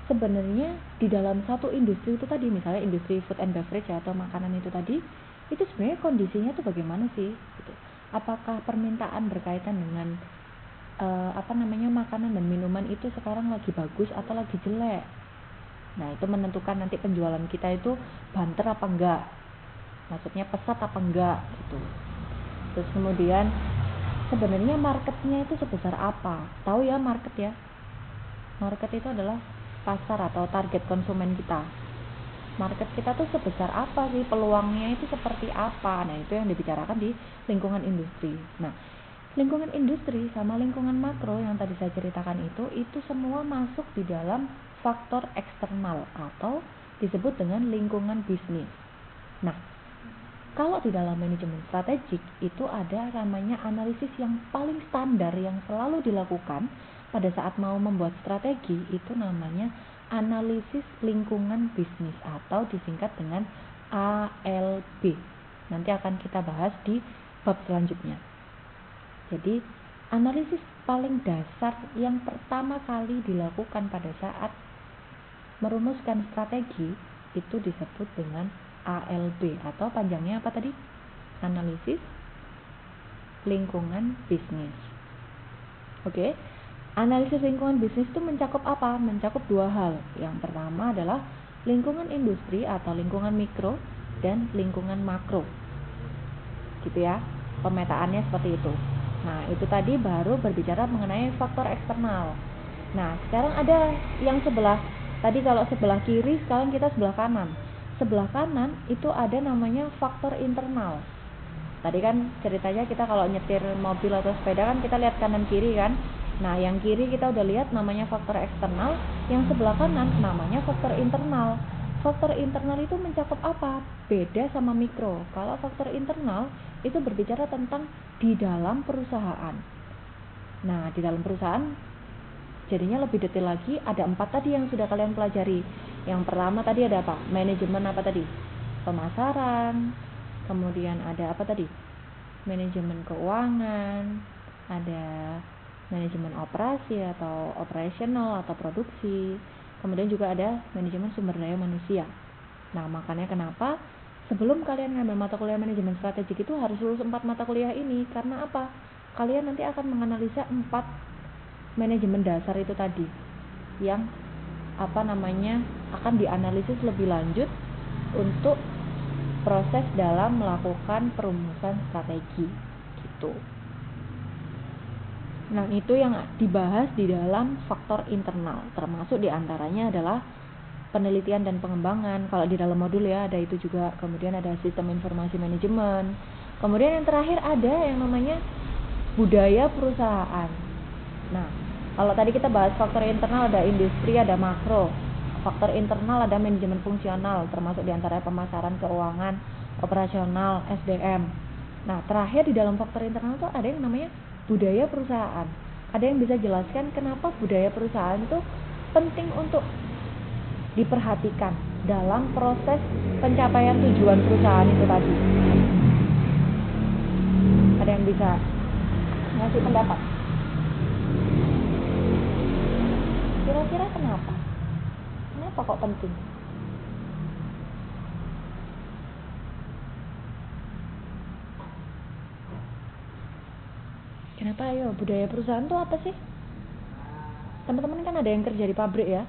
sebenarnya di dalam satu industri itu tadi, misalnya industri food and beverage atau makanan itu tadi, itu sebenarnya kondisinya tuh bagaimana sih? Gitu. Apakah permintaan berkaitan dengan makanan dan minuman itu sekarang lagi bagus atau lagi jelek? Nah, itu menentukan nanti penjualan kita itu banter apa enggak, maksudnya pesat apa enggak gitu. Terus kemudian sebenarnya marketnya itu sebesar apa? Tahu ya market ya? Market itu adalah pasar atau target konsumen kita. Market kita tuh sebesar apa sih, peluangnya itu seperti apa? Nah, itu yang dibicarakan di lingkungan industri. Nah, lingkungan industri sama lingkungan makro yang tadi saya ceritakan itu semua masuk di dalam faktor eksternal atau disebut dengan lingkungan bisnis. Nah, kalau di dalam manajemen strategik itu ada namanya analisis yang paling standar yang selalu dilakukan pada saat mau membuat strategi, itu namanya analisis lingkungan bisnis atau disingkat dengan ALB. Nanti akan kita bahas di bab selanjutnya. Jadi, analisis paling dasar yang pertama kali dilakukan pada saat merumuskan strategi itu disebut dengan ALB atau panjangnya apa tadi? Analisis lingkungan bisnis. Oke. Analisis lingkungan bisnis itu mencakup apa? Mencakup dua hal. Yang pertama adalah lingkungan industri atau lingkungan mikro dan lingkungan makro. Gitu ya. Pemetaannya seperti itu. Nah, itu tadi baru berbicara mengenai faktor eksternal. Nah, sekarang ada yang sebelah. Tadi kalau sebelah kiri, sekarang kita sebelah kanan. Sebelah kanan itu ada namanya faktor internal. Tadi kan ceritanya kita kalau nyetir mobil atau sepeda kan kita lihat kanan kiri kan. Nah, yang kiri kita udah lihat namanya faktor eksternal, yang sebelah kanan namanya faktor internal. Faktor internal itu mencakup apa? Beda sama mikro. Kalau faktor internal itu berbicara tentang di dalam perusahaan. Nah, di dalam perusahaan jadinya lebih detail lagi, ada 4 tadi yang sudah kalian pelajari. Yang pertama tadi ada apa? Manajemen apa tadi? Pemasaran. Kemudian ada apa tadi? Manajemen keuangan, ada manajemen operasi atau operasional atau produksi. Kemudian juga ada manajemen sumber daya manusia. Nah, makanya kenapa sebelum kalian ngambil mata kuliah manajemen strategik itu harus lulus 4 mata kuliah ini. Karena apa? Kalian nanti akan menganalisa 4 manajemen dasar itu tadi yang akan dianalisis lebih lanjut untuk proses dalam melakukan perumusan strategi gitu. Nah, itu yang dibahas di dalam faktor internal, termasuk diantaranya adalah penelitian dan pengembangan. Kalau di dalam modul ya ada itu juga. Kemudian ada sistem informasi manajemen. Kemudian yang terakhir ada yang namanya budaya perusahaan. Nah, kalau tadi kita bahas faktor internal, ada industri, ada makro. Faktor internal ada manajemen fungsional, termasuk diantara pemasaran, keuangan, operasional, SDM. Nah, terakhir di dalam faktor internal itu ada yang namanya budaya perusahaan. Ada yang bisa jelaskan kenapa budaya perusahaan itu penting untuk diperhatikan dalam proses pencapaian tujuan perusahaan itu tadi? Ada yang bisa ngasih pendapat? Kira-kira kenapa? Kenapa kok penting? Kenapa? Ayo, budaya perusahaan itu apa sih? Teman-teman kan ada yang kerja di pabrik ya.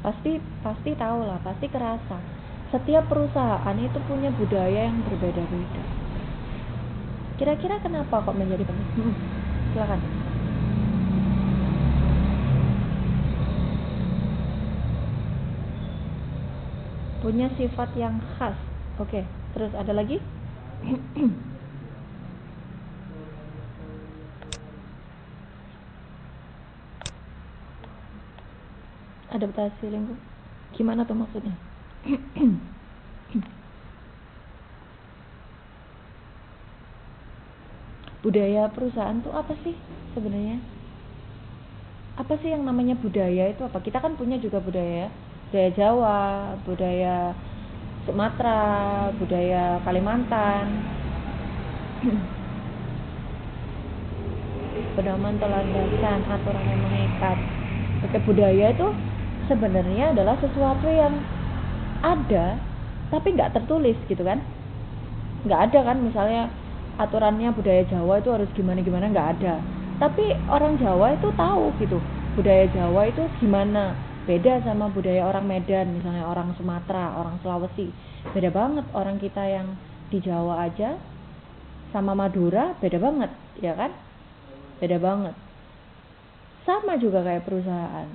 pasti tahu lah, pasti kerasa. Setiap perusahaan itu punya budaya yang berbeda-beda. Kira-kira kenapa kok menjadi penting? Silakan. Punya sifat yang khas. Oke, terus ada lagi? Adaptasi lingkungan. Gimana tuh maksudnya? Budaya perusahaan tuh apa sih sebenarnya? Apa sih yang namanya budaya itu apa? Kita kan punya juga budaya Jawa, budaya Sumatera, budaya Kalimantan. Pedoman landasan aturan yang mengikat. Oke, budaya itu sebenarnya adalah sesuatu yang ada tapi nggak tertulis gitu kan? Nggak ada kan, misalnya aturannya budaya Jawa itu harus gimana-gimana, nggak ada. Tapi orang Jawa itu tahu gitu, budaya Jawa itu gimana, beda sama budaya orang Medan, misalnya orang Sumatera, orang Sulawesi. Beda banget orang kita yang di Jawa aja sama Madura, beda banget, ya kan? Beda banget. Sama juga kayak perusahaan.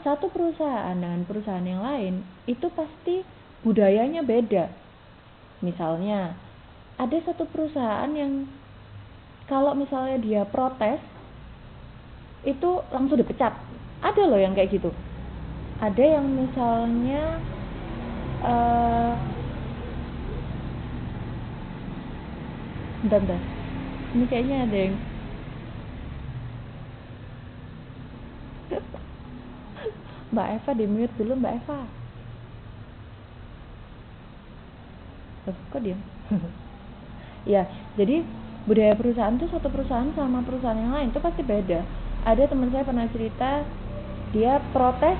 Satu perusahaan dengan perusahaan yang lain itu pasti budayanya beda. Misalnya ada satu perusahaan yang kalau misalnya dia protes itu langsung dipecat. Ada loh yang kayak gitu. Ada yang misalnya bentar. Ini kayaknya ada yang Mbak Eva di mute dulu, Mbak Eva. Kok diam? Ya, jadi budaya perusahaan tuh satu perusahaan sama perusahaan yang lain tuh pasti beda. Ada teman saya pernah cerita, dia protes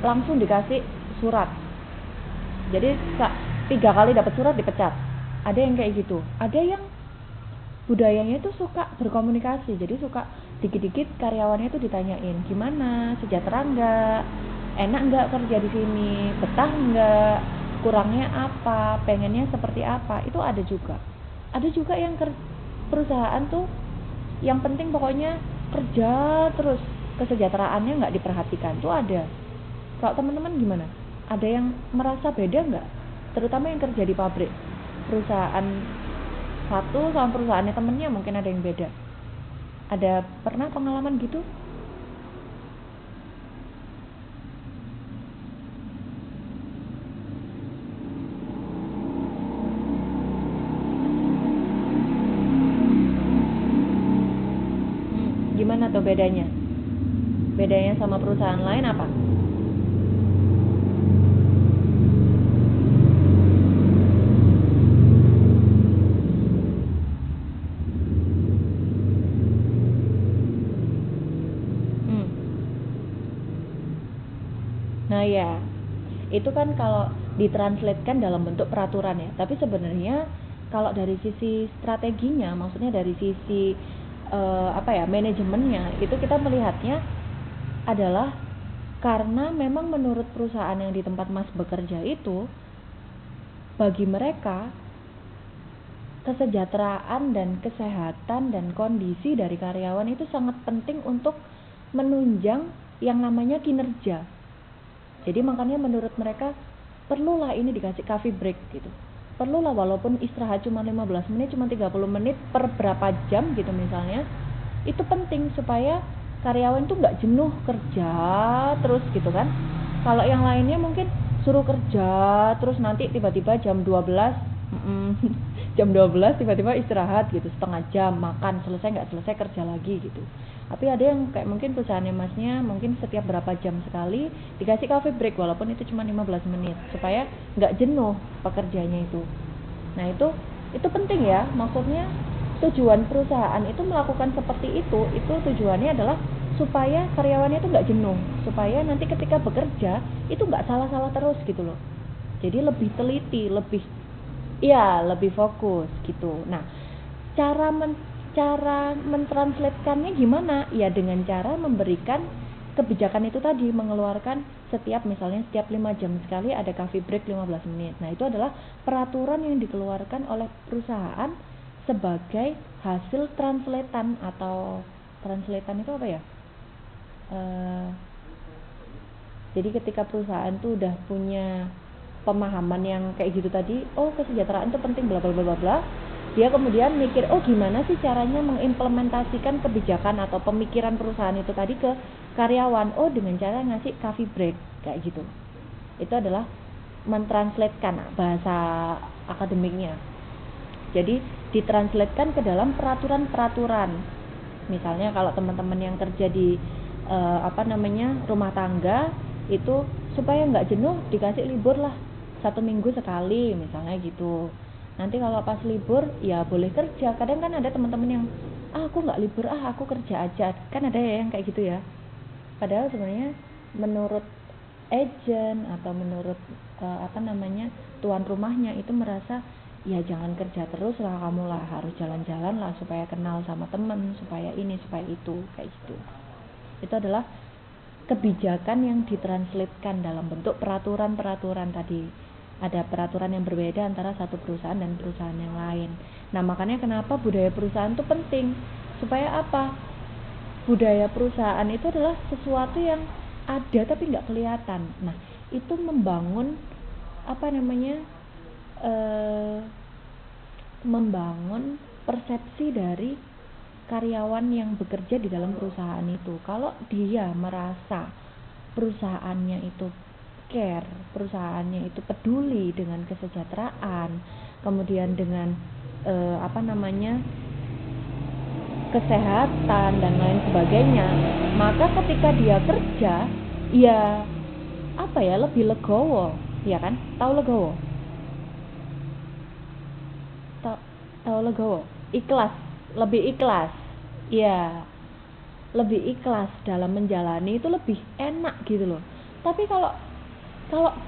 langsung dikasih surat. Jadi 3 kali dapat surat dipecat. Ada yang kayak gitu. Ada yang budayanya itu suka berkomunikasi. Jadi suka dikit-dikit karyawannya itu ditanyain, gimana, sejahtera enggak, enak enggak kerja di sini, betah enggak, kurangnya apa, pengennya seperti apa. Itu ada juga. Ada juga yang perusahaan tuh yang penting pokoknya kerja terus, kesejahteraannya nggak diperhatikan. Tuh ada. Kalau teman-teman gimana? Ada yang merasa beda nggak? Terutama yang kerja di pabrik, perusahaan satu sama perusahaannya temennya mungkin ada yang beda. Ada pernah pengalaman gitu? Gimana tuh bedanya? Bedanya sama perusahaan lain apa? Nah ya, itu kan kalau ditranslatekan dalam bentuk peraturan ya. Tapi sebenarnya kalau dari sisi strateginya, maksudnya dari sisi manajemennya, itu kita melihatnya adalah karena memang menurut perusahaan yang di tempat Mas bekerja itu, bagi mereka kesejahteraan dan kesehatan dan kondisi dari karyawan itu sangat penting untuk menunjang yang namanya kinerja. Jadi makanya menurut mereka perlulah ini dikasih coffee break gitu. perlulah walaupun istirahat cuma 15 menit, cuma 30 menit per berapa jam gitu misalnya, itu penting supaya karyawan tuh nggak jenuh kerja terus gitu kan. Kalau yang lainnya mungkin suruh kerja terus nanti tiba-tiba jam 12 jam 12 tiba-tiba istirahat gitu setengah jam, makan, selesai nggak selesai kerja lagi gitu. Tapi ada yang kayak mungkin perusahaannya masnya mungkin setiap berapa jam sekali dikasih coffee break walaupun itu cuma 15 menit supaya nggak jenuh pekerjanya itu. Nah itu penting ya, maksudnya tujuan perusahaan itu melakukan seperti itu tujuannya adalah supaya karyawannya itu nggak jenuh, supaya nanti ketika bekerja itu nggak salah-salah terus gitu loh. Jadi lebih teliti, lebih fokus gitu. Nah, cara mentranslatekannya gimana? Ya dengan cara memberikan kebijakan itu tadi, mengeluarkan misalnya setiap 5 jam sekali ada coffee break 15 menit. Nah, itu adalah peraturan yang dikeluarkan oleh perusahaan sebagai hasil translatean atau translatean itu apa ya? Jadi ketika perusahaan tuh udah punya pemahaman yang kayak gitu tadi, oh kesejahteraan itu penting bla bla bla bla, dia kemudian mikir, oh gimana sih caranya mengimplementasikan kebijakan atau pemikiran perusahaan itu tadi ke karyawan. Oh dengan cara ngasih coffee break kayak gitu. Itu adalah mentranslatekan bahasa akademiknya. Jadi ditranslatekan ke dalam peraturan-peraturan. Misalnya kalau teman-teman yang kerja di rumah tangga itu supaya nggak jenuh dikasih libur lah 1 minggu sekali misalnya gitu. Nanti kalau pas libur ya boleh kerja. Kadang kan ada teman-teman yang aku nggak libur, aku kerja aja, kan ada ya yang kayak gitu ya. Padahal sebenarnya menurut agent atau menurut tuan rumahnya itu merasa ya jangan kerja terus lah, kamu lah harus jalan-jalan lah supaya kenal sama temen, supaya ini supaya itu kayak gitu. Itu adalah kebijakan yang ditranslatekan dalam bentuk peraturan-peraturan tadi. Ada peraturan yang berbeda antara satu perusahaan dan perusahaan yang lain. Nah makanya kenapa budaya perusahaan itu penting, supaya apa? Budaya perusahaan itu adalah sesuatu yang ada tapi nggak kelihatan. Nah itu membangun membangun persepsi dari karyawan yang bekerja di dalam perusahaan itu. Kalau dia merasa perusahaannya itu care, perusahaannya itu peduli dengan kesejahteraan, kemudian dengan kesehatan dan lain sebagainya, maka ketika dia kerja ya lebih legowo, ya kan? Tahu legowo? Tahu legowo? Ikhlas, lebih ikhlas. Ya, lebih ikhlas dalam menjalani itu lebih enak gitu loh. Tapi kalau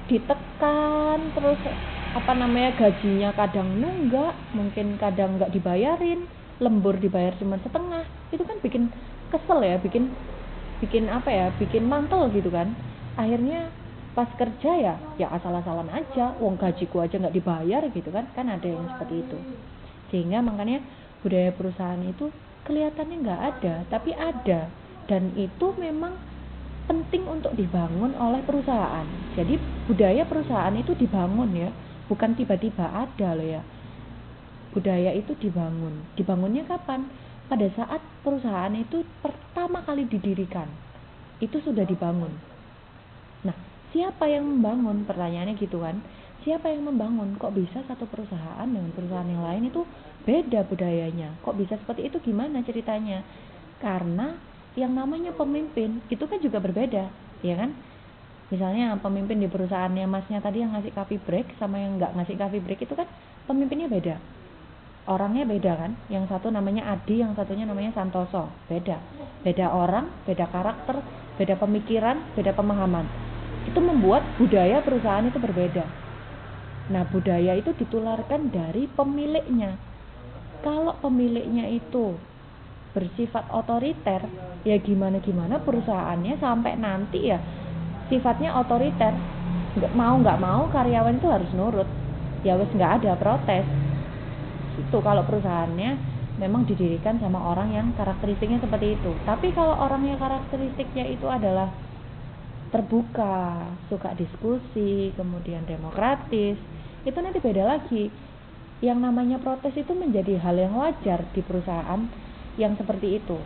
ditekan terus gajinya kadang nunggak, mungkin kadang nggak dibayarin, lembur dibayar cuma setengah, itu kan bikin kesel ya, bikin bikin mantel gitu kan. Akhirnya pas kerja ya asal-asalan aja, wong gajiku aja nggak dibayar gitu kan ada yang seperti itu. Sehingga makanya budaya perusahaan itu kelihatannya nggak ada, tapi ada, dan itu memang penting untuk dibangun oleh perusahaan. Jadi budaya perusahaan itu dibangun ya, bukan tiba-tiba ada loh ya. Budaya itu dibangunnya kapan? Pada saat perusahaan itu pertama kali didirikan, itu sudah dibangun. Nah, siapa yang membangun? Pertanyaannya gitu kan, siapa yang membangun? Kok bisa satu perusahaan dengan perusahaan yang lain itu beda budayanya? Kok bisa seperti itu? Gimana ceritanya? Karena yang namanya pemimpin itu kan juga berbeda, ya kan? Misalnya pemimpin di perusahaannya masnya tadi yang ngasih coffee break sama yang nggak ngasih coffee break itu kan pemimpinnya beda, orangnya beda kan? Yang satu namanya Adi, yang satunya namanya Santoso, beda orang, beda karakter, beda pemikiran, beda pemahaman. Itu membuat budaya perusahaan itu berbeda. Nah budaya itu ditularkan dari pemiliknya. Kalau pemiliknya itu bersifat otoriter, ya gimana perusahaannya sampai nanti ya sifatnya otoriter, nggak mau karyawan itu harus nurut, ya wes nggak ada protes. Itu kalau perusahaannya memang didirikan sama orang yang karakteristiknya seperti itu. Tapi kalau orangnya karakteristiknya itu adalah terbuka, suka diskusi, kemudian demokratis, itu nanti beda lagi. Yang namanya protes itu menjadi hal yang wajar di perusahaan yang seperti itu,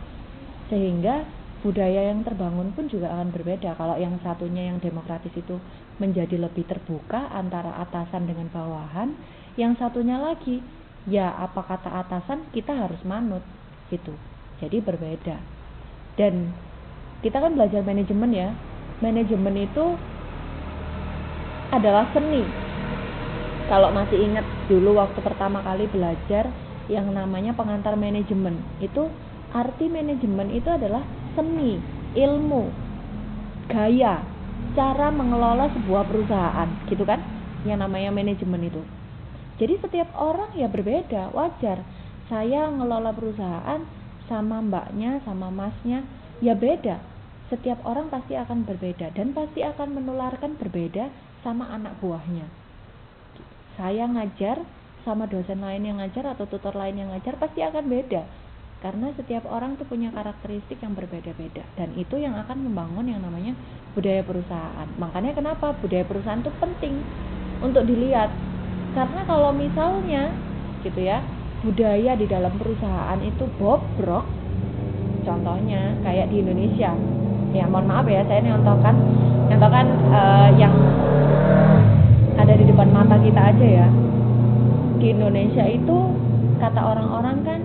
sehingga budaya yang terbangun pun juga akan berbeda. Kalau yang satunya yang demokratis itu menjadi lebih terbuka antara atasan dengan bawahan, yang satunya lagi ya apa kata atasan kita harus manut gitu, jadi berbeda. Dan kita kan belajar manajemen ya, manajemen itu adalah seni. Kalau masih ingat dulu waktu pertama kali belajar yang namanya pengantar manajemen, itu arti manajemen itu adalah seni, ilmu, gaya, cara mengelola sebuah perusahaan, gitu kan? Yang namanya manajemen itu. Jadi setiap orang ya berbeda, wajar. Saya ngelola perusahaan sama mbaknya, sama masnya, ya beda. Setiap orang pasti akan berbeda dan pasti akan menularkan berbeda sama anak buahnya. Saya ngajar sama dosen lain yang ngajar atau tutor lain yang ngajar pasti akan beda, karena setiap orang tuh punya karakteristik yang berbeda-beda, dan itu yang akan membangun yang namanya budaya perusahaan. Makanya kenapa budaya perusahaan itu penting untuk dilihat, karena kalau misalnya gitu ya, budaya di dalam perusahaan itu bobrok, contohnya kayak di Indonesia ya, mohon maaf ya saya nyontohkan yang ada di depan mata kita aja ya. Di Indonesia itu kata orang-orang kan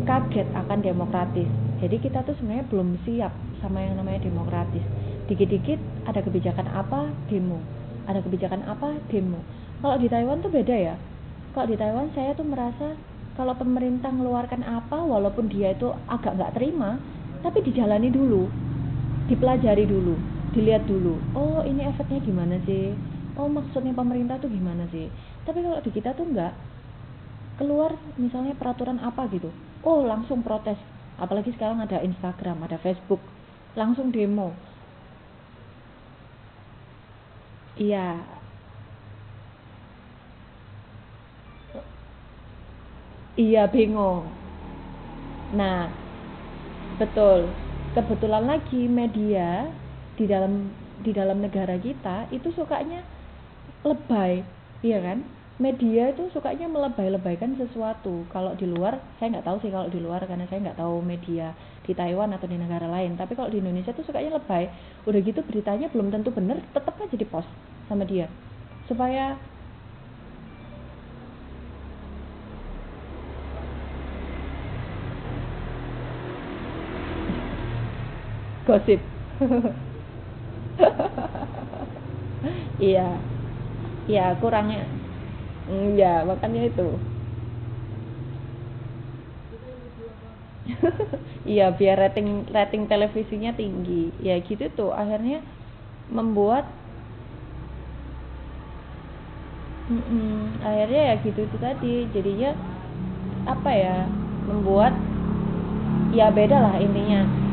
kaget akan demokratis. Jadi kita tuh sebenarnya belum siap sama yang namanya demokratis. Dikit-dikit ada kebijakan apa, demo. Ada kebijakan apa, demo. Kalau di Taiwan tuh beda ya. Kalau di Taiwan saya tuh merasa kalau pemerintah mengeluarkan apa, walaupun dia itu agak nggak terima, tapi dijalani dulu, dipelajari dulu, dilihat dulu. Oh ini efeknya gimana sih? Oh maksudnya pemerintah tuh gimana sih? Tapi kalau di kita tuh enggak, keluar misalnya peraturan apa gitu, oh langsung protes. Apalagi sekarang ada Instagram, ada Facebook, langsung demo. Iya, iya bingung. Nah, betul. Kebetulan lagi media di dalam negara kita itu sukanya lebay, iya kan? Media itu sukanya melebay-lebaykan sesuatu. Kalau di luar, saya nggak tahu sih kalau di luar karena saya nggak tahu media di Taiwan atau di negara lain. Tapi kalau di Indonesia tuh sukanya lebay. Udah gitu beritanya belum tentu benar, tetap aja di post sama dia supaya gosip. Iya, iya kurangnya. Ya makanya itu. Iya biar rating rating televisinya tinggi ya gitu tuh, akhirnya membuat akhirnya ya gitu itu tadi, jadinya apa ya, membuat ya beda lah intinya.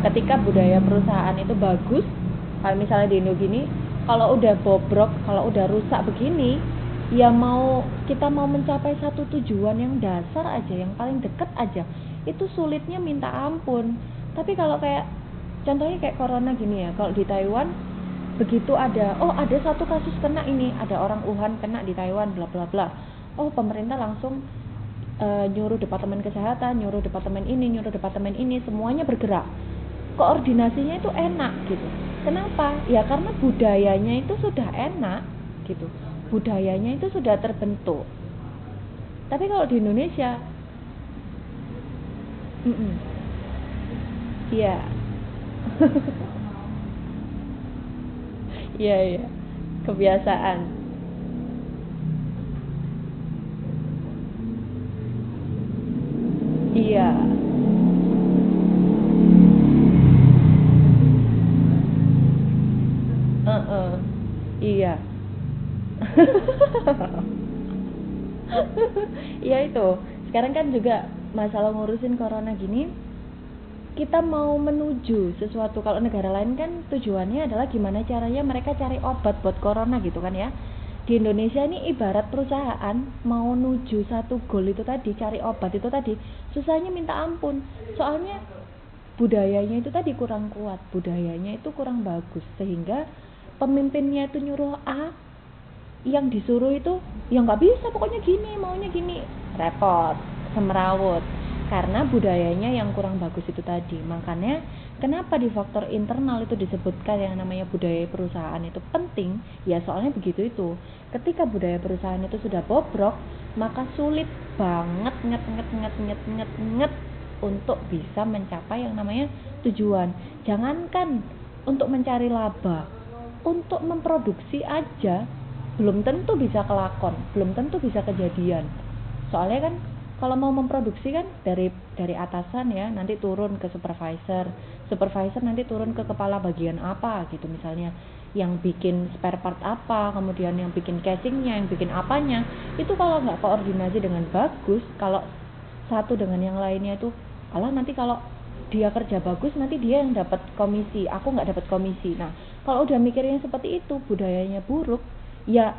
Ketika budaya perusahaan itu bagus, kalau misalnya di Indo gini, kalau udah bobrok, kalau udah rusak begini, ya kita mau mencapai satu tujuan yang dasar aja, yang paling deket aja, itu sulitnya minta ampun. Tapi kalau kayak contohnya kayak corona gini ya, kalau di Taiwan begitu ada satu kasus kena ini, ada orang Wuhan kena di Taiwan bla bla bla, oh pemerintah langsung nyuruh departemen kesehatan, nyuruh departemen ini, semuanya bergerak. Koordinasinya itu enak gitu. Kenapa? Ya karena budayanya itu sudah enak gitu. Budayanya itu sudah terbentuk. Tapi kalau di Indonesia, iya, iya, iya, kebiasaan. Iya, iya. Iya itu. Sekarang kan juga masalah ngurusin corona gini, kita mau menuju sesuatu. Kalau negara lain kan tujuannya adalah gimana caranya mereka cari obat buat corona gitu kan ya. Di Indonesia ini ibarat perusahaan mau nuju satu goal itu tadi, cari obat itu tadi, susahnya minta ampun. Soalnya budayanya itu tadi kurang kuat, budayanya itu kurang bagus, sehingga pemimpinnya itu nyuruh A, yang disuruh itu ya nggak bisa, pokoknya gini, maunya gini, repot, semrawut, karena budayanya yang kurang bagus itu tadi. Makanya kenapa di faktor internal itu disebutkan yang namanya budaya perusahaan itu penting, ya soalnya begitu itu. Ketika budaya perusahaan itu sudah bobrok, maka sulit banget nget untuk bisa mencapai yang namanya tujuan. Jangankan untuk mencari laba, untuk memproduksi aja belum tentu bisa kelakon, belum tentu bisa kejadian. Soalnya kan kalau mau memproduksi kan dari atasan ya, nanti turun ke supervisor, supervisor nanti turun ke kepala bagian apa gitu misalnya, yang bikin spare part apa, kemudian yang bikin casingnya, yang bikin apanya. Itu kalau nggak koordinasi dengan bagus, kalau satu dengan yang lainnya itu, alah nanti kalau dia kerja bagus nanti dia yang dapat komisi, aku nggak dapat komisi. Nah kalau udah mikirnya seperti itu, budayanya buruk, ya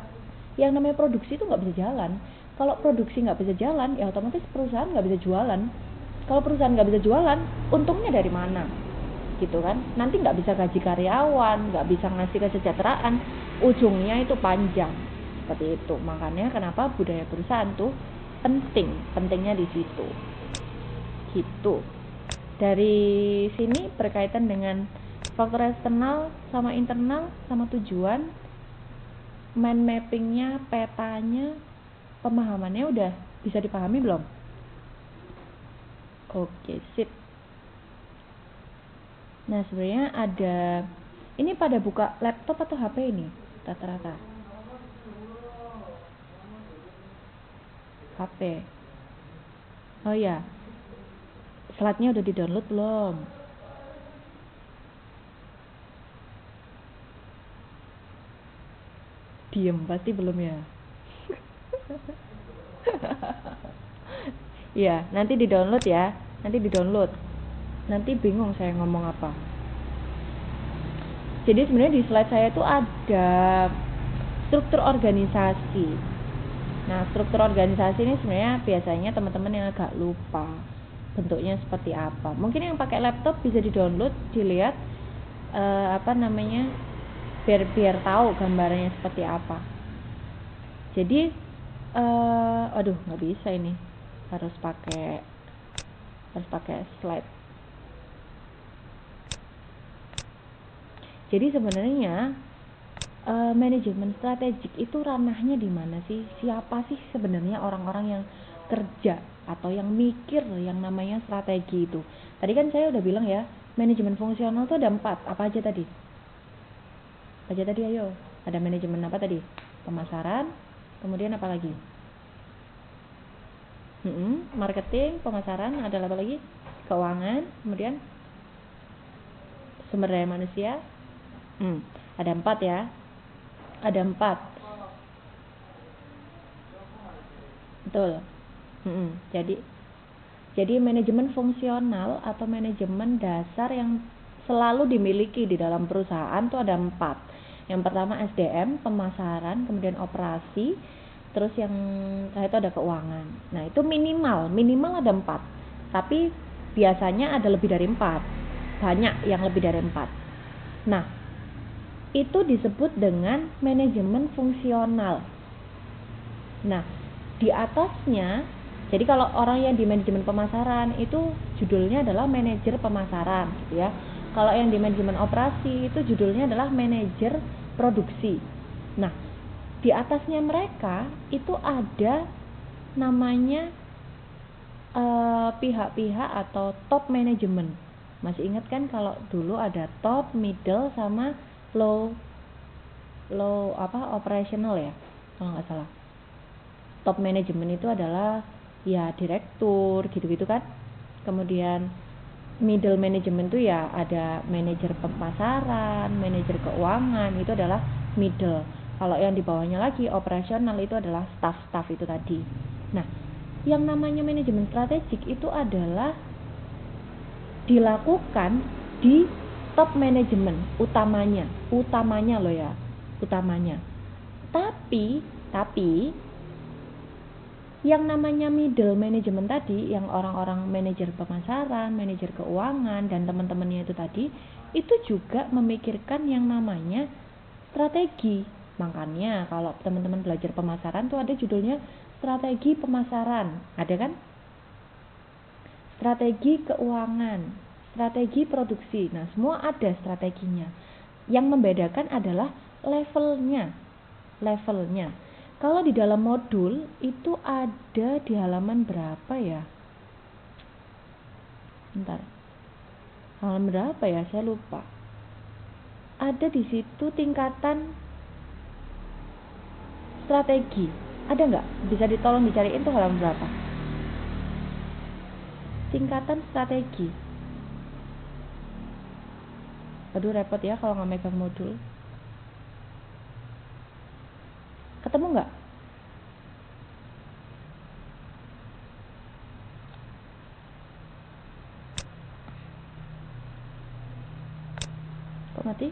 yang namanya produksi itu nggak bisa jalan. Kalau produksi nggak bisa jalan, ya otomatis perusahaan nggak bisa jualan. Kalau perusahaan nggak bisa jualan, untungnya dari mana? Gitu kan? Nanti nggak bisa gaji karyawan, nggak bisa ngasih kesejahteraan, ujungnya itu panjang. Seperti itu. Makanya kenapa budaya perusahaan tuh pentingnya di situ. Gitu. Dari sini berkaitan dengan faktor eksternal sama internal sama tujuan, mind mappingnya, petanya, pemahamannya udah bisa dipahami belum? Oke, sip. Nah sebenarnya ada, ini pada buka laptop atau HP ini rata-rata? HP. Oh ya, slide-nya udah di-download belum? Diem, pasti belum ya. Ya, nanti di-download ya. Nanti di-download. Nanti bingung saya ngomong apa. Jadi sebenarnya di slide saya itu ada struktur organisasi. Nah, struktur organisasi ini sebenarnya biasanya teman-teman yang agak lupa bentuknya seperti apa. Mungkin yang pakai laptop bisa di-download, dilihat biar tahu gambarnya seperti apa. Jadi aduh nggak bisa ini, harus pakai slide. Jadi sebenarnya manajemen strategik itu ranahnya di mana sih? Siapa sih sebenarnya orang-orang yang kerja atau yang mikir yang namanya strategi itu? Tadi kan saya udah bilang ya, manajemen fungsional itu ada 4. Apa aja tadi? Ayo. Ada manajemen apa tadi? Pemasaran, kemudian apa lagi? Marketing, pemasaran, ada apa lagi? Keuangan, kemudian sumber daya manusia. Ada 4 ya. Ada 4. Betul. Jadi manajemen fungsional atau manajemen dasar yang selalu dimiliki di dalam perusahaan tuh ada 4. Yang pertama SDM, pemasaran, kemudian operasi, terus yang terakhir itu ada keuangan. Nah itu minimal ada 4. Tapi biasanya ada lebih dari 4. Banyak yang lebih dari 4. Nah itu disebut dengan manajemen fungsional. Nah di atasnya, jadi kalau orang yang di manajemen pemasaran itu judulnya adalah manajer pemasaran gitu ya. Kalau yang di manajemen operasi itu judulnya adalah manajer produksi. Nah di atasnya mereka itu ada namanya pihak-pihak atau top management. Masih ingat kan kalau dulu ada top, middle, sama low operational ya, kalau nggak salah. Top management itu adalah ya direktur gitu-gitu kan. Kemudian middle management itu ya ada manajer pemasaran, manajer keuangan, itu adalah middle. Kalau yang di bawahnya lagi operasional itu adalah staff itu tadi. Nah yang namanya manajemen strategik itu adalah dilakukan di top manajemen utamanya loh ya, utamanya. Tapi yang namanya middle management tadi, yang orang-orang manajer pemasaran, manajer keuangan, dan teman-temannya itu tadi, itu juga memikirkan yang namanya strategi. Makanya kalau teman-teman belajar pemasaran tuh ada judulnya strategi pemasaran, ada kan? Strategi keuangan, strategi produksi. Nah, semua ada strateginya. Yang membedakan adalah levelnya. Levelnya. Kalau di dalam modul itu ada di halaman berapa ya? Bentar. Halaman berapa ya? Saya lupa. Ada di situ tingkatan strategi. Ada nggak? Bisa ditolong dicariin tuh halaman berapa? Tingkatan strategi. Aduh repot ya kalau nggak megang modul. Ketemu nggak? Kok mati?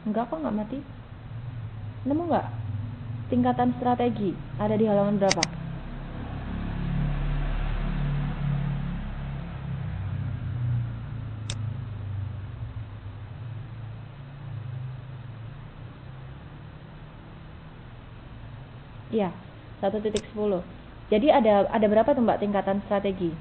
Enggak kok nggak mati. Nemu nggak? Tingkatan strategi ada di halaman berapa? Iya, 1.10. Jadi ada berapa tuh Mbak tingkatan strategi?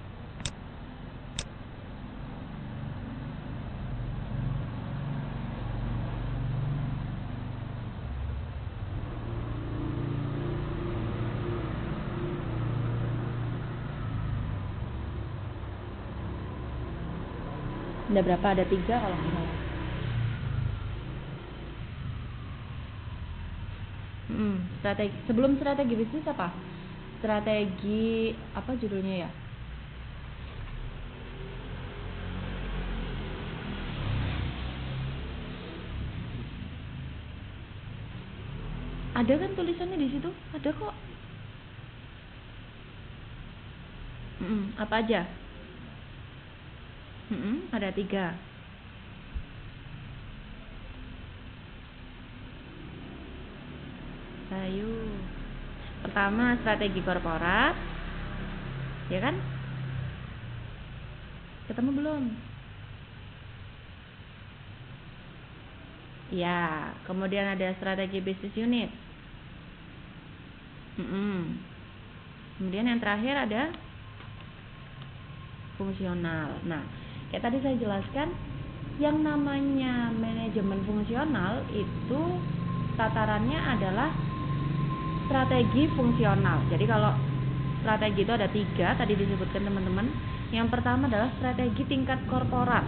Ada berapa? Ada 3 kalau nggak salah. Strategi. Sebelum strategi bisnis apa? Strategi apa judulnya ya? Ada kan tulisannya di situ? Ada kok. Apa aja? Ada 3. Ayo. Pertama strategi korporat, ya kan? Ketemu belum? Ya. Kemudian ada strategi bisnis unit. Kemudian yang terakhir ada fungsional. Nah, kayak tadi saya jelaskan, yang namanya manajemen fungsional itu tatarannya adalah strategi fungsional. Jadi kalau strategi itu ada 3, tadi disebutkan teman-teman. Yang pertama adalah strategi tingkat korporat.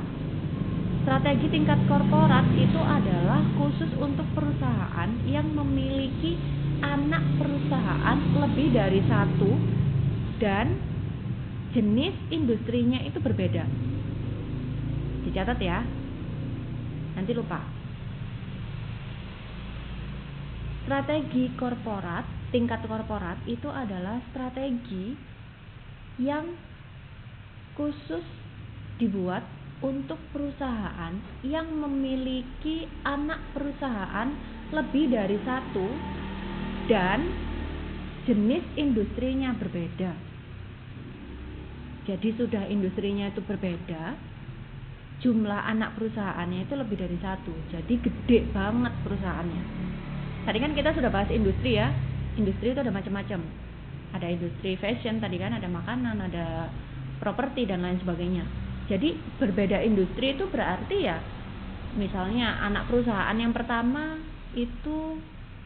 Strategi tingkat korporat itu adalah khusus untuk perusahaan yang memiliki anak perusahaan lebih dari 1 dan jenis industrinya itu berbeda. Dicatat ya, nanti lupa. Strategi korporat, tingkat korporat itu adalah strategi yang khusus dibuat untuk perusahaan yang memiliki anak perusahaan lebih dari 1 dan jenis industrinya berbeda. Jadi sudah industrinya itu berbeda, jumlah anak perusahaannya itu lebih dari 1. Jadi gede banget perusahaannya. Tadi kan kita sudah bahas industri ya. Industri itu ada macam-macam. Ada industri fashion tadi kan, ada makanan, ada properti dan lain sebagainya. Jadi berbeda industri itu berarti ya, misalnya anak perusahaan yang pertama itu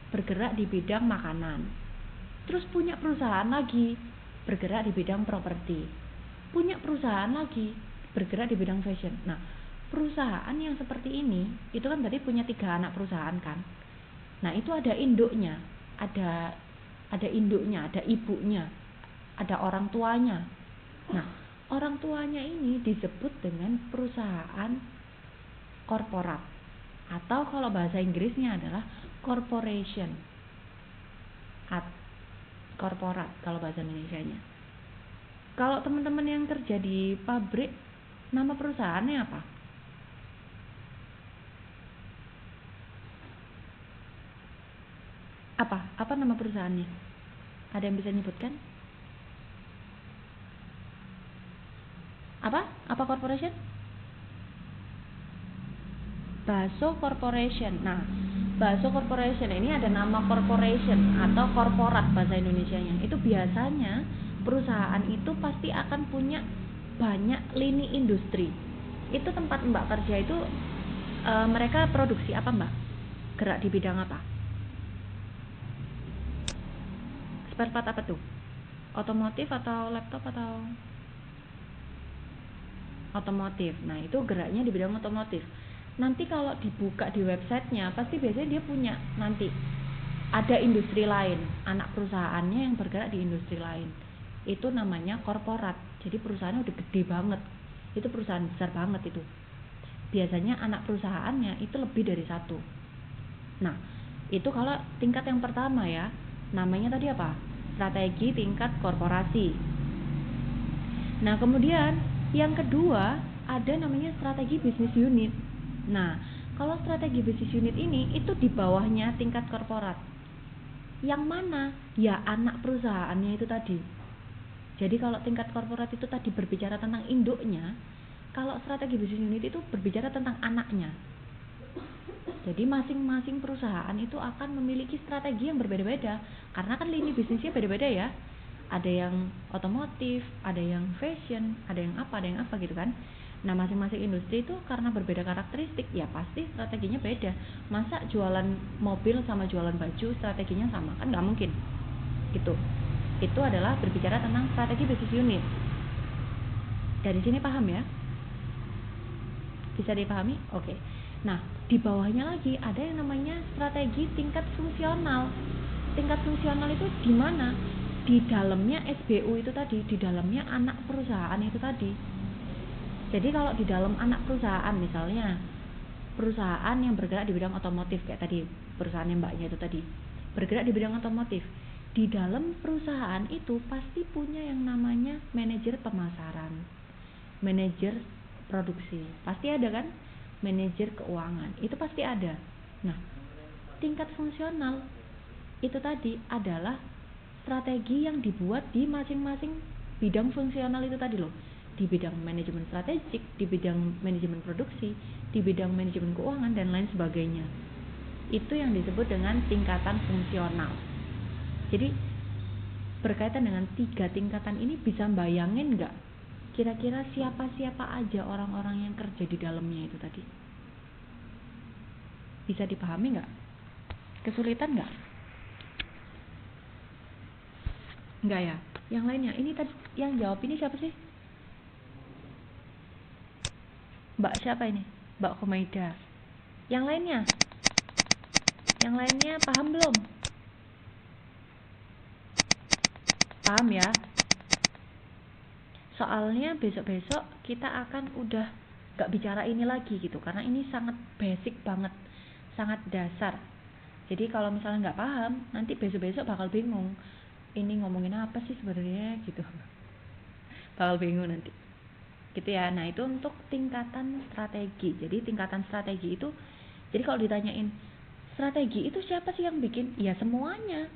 bergerak di bidang makanan. Terus punya perusahaan lagi bergerak di bidang properti. Punya perusahaan lagi bergerak di bidang fashion. Nah, perusahaan yang seperti ini itu kan tadi punya 3 anak perusahaan kan. Nah, itu ada induknya, ada induknya, ada ibunya, ada orang tuanya. Nah, orang tuanya ini disebut dengan perusahaan korporat, atau kalau bahasa Inggrisnya adalah corporation. Korporat kalau bahasa Indonesianya. Kalau teman-teman yang kerja di pabrik, nama perusahaannya apa? Apa nama perusahaannya? Ada yang bisa nyebutkan? Apa corporation? Baso Corporation. Nah, bakso corporation ini ada nama corporation atau korporat bahasa Indonesianya. Itu biasanya perusahaan itu pasti akan punya banyak lini industri. Itu tempat Mbak kerja itu mereka produksi apa Mbak? Gerak di bidang apa? Spare part apa tuh? Otomotif atau laptop atau otomotif? Nah itu geraknya di bidang otomotif. Nanti kalau dibuka di websitenya pasti biasanya dia punya nanti ada industri lain, anak perusahaannya yang bergerak di industri lain. Itu namanya korporat. Jadi perusahaannya udah gede banget. Itu perusahaan besar banget itu. Biasanya anak perusahaannya itu lebih dari satu. Nah, itu kalau tingkat yang pertama ya. Namanya tadi apa? Strategi tingkat korporasi. Nah, kemudian yang kedua ada namanya strategi bisnis unit. Nah, kalau strategi bisnis unit ini itu di bawahnya tingkat korporat. Yang mana? Ya anak perusahaannya itu tadi. Jadi kalau tingkat korporat itu tadi berbicara tentang induknya, kalau strategi bisnis unit itu berbicara tentang anaknya. Jadi masing-masing perusahaan itu akan memiliki strategi yang berbeda-beda. Karena kan lini bisnisnya beda-beda ya. Ada yang otomotif, ada yang fashion, ada yang apa gitu kan. Nah masing-masing industri itu karena berbeda karakteristik ya pasti strateginya beda. Masa jualan mobil sama jualan baju strateginya sama? Kan nggak mungkin gitu. Itu adalah berbicara tentang strategi bisnis unit. Dari sini paham ya? Bisa dipahami? Oke. Nah di bawahnya lagi ada yang namanya strategi tingkat fungsional. Tingkat fungsional itu di mana? Di dalamnya SBU itu tadi, di dalamnya anak perusahaan itu tadi. Jadi kalau di dalam anak perusahaan misalnya perusahaan yang bergerak di bidang otomotif kayak tadi perusahaan yang mbaknya itu tadi bergerak di bidang otomotif, di dalam perusahaan itu pasti punya yang namanya manajer pemasaran, manajer produksi, pasti ada kan, manajer keuangan, itu pasti ada. Nah tingkat fungsional itu tadi adalah strategi yang dibuat di masing-masing bidang fungsional itu tadi loh, di bidang manajemen strategik, di bidang manajemen produksi, di bidang manajemen keuangan dan lain sebagainya. Itu yang disebut dengan tingkatan fungsional. Jadi berkaitan dengan 3 tingkatan ini bisa bayangin nggak kira-kira siapa-siapa aja orang-orang yang kerja di dalamnya itu tadi? Bisa dipahami nggak? Kesulitan nggak? Nggak ya? Yang lainnya, ini tadi yang jawab ini siapa sih? Mbak siapa ini? Mbak Komaida. Yang lainnya? Yang lainnya paham belum? Paham ya? Soalnya besok-besok kita akan udah gak bicara ini lagi gitu, karena ini sangat basic banget, sangat dasar. Jadi kalau misalnya nggak paham, nanti besok-besok bakal bingung. Ini ngomongin apa sih sebenarnya gitu. Bakal bingung nanti. Gitu ya. Nah, itu untuk tingkatan strategi. Jadi tingkatan strategi itu, jadi kalau ditanyain strategi itu siapa sih yang bikin? Ya semuanya.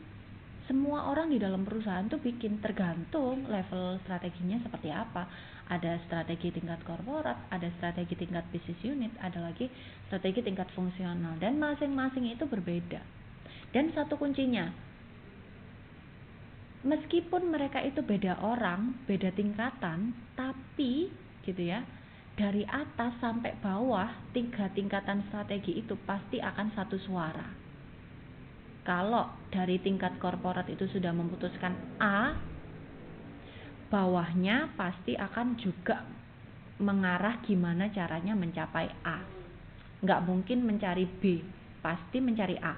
Semua orang di dalam perusahaan tuh bikin, tergantung level strateginya seperti apa. Ada strategi tingkat korporat, ada strategi tingkat business unit, ada lagi strategi tingkat fungsional, dan masing-masing itu berbeda. Dan satu kuncinya, meskipun mereka itu beda orang, beda tingkatan, tapi gitu ya, dari atas sampai bawah 3 tingkatan strategi itu pasti akan satu suara. Kalau dari tingkat korporat itu sudah memutuskan A, bawahnya pasti akan juga mengarah gimana caranya mencapai A. Nggak mungkin mencari B, pasti mencari A.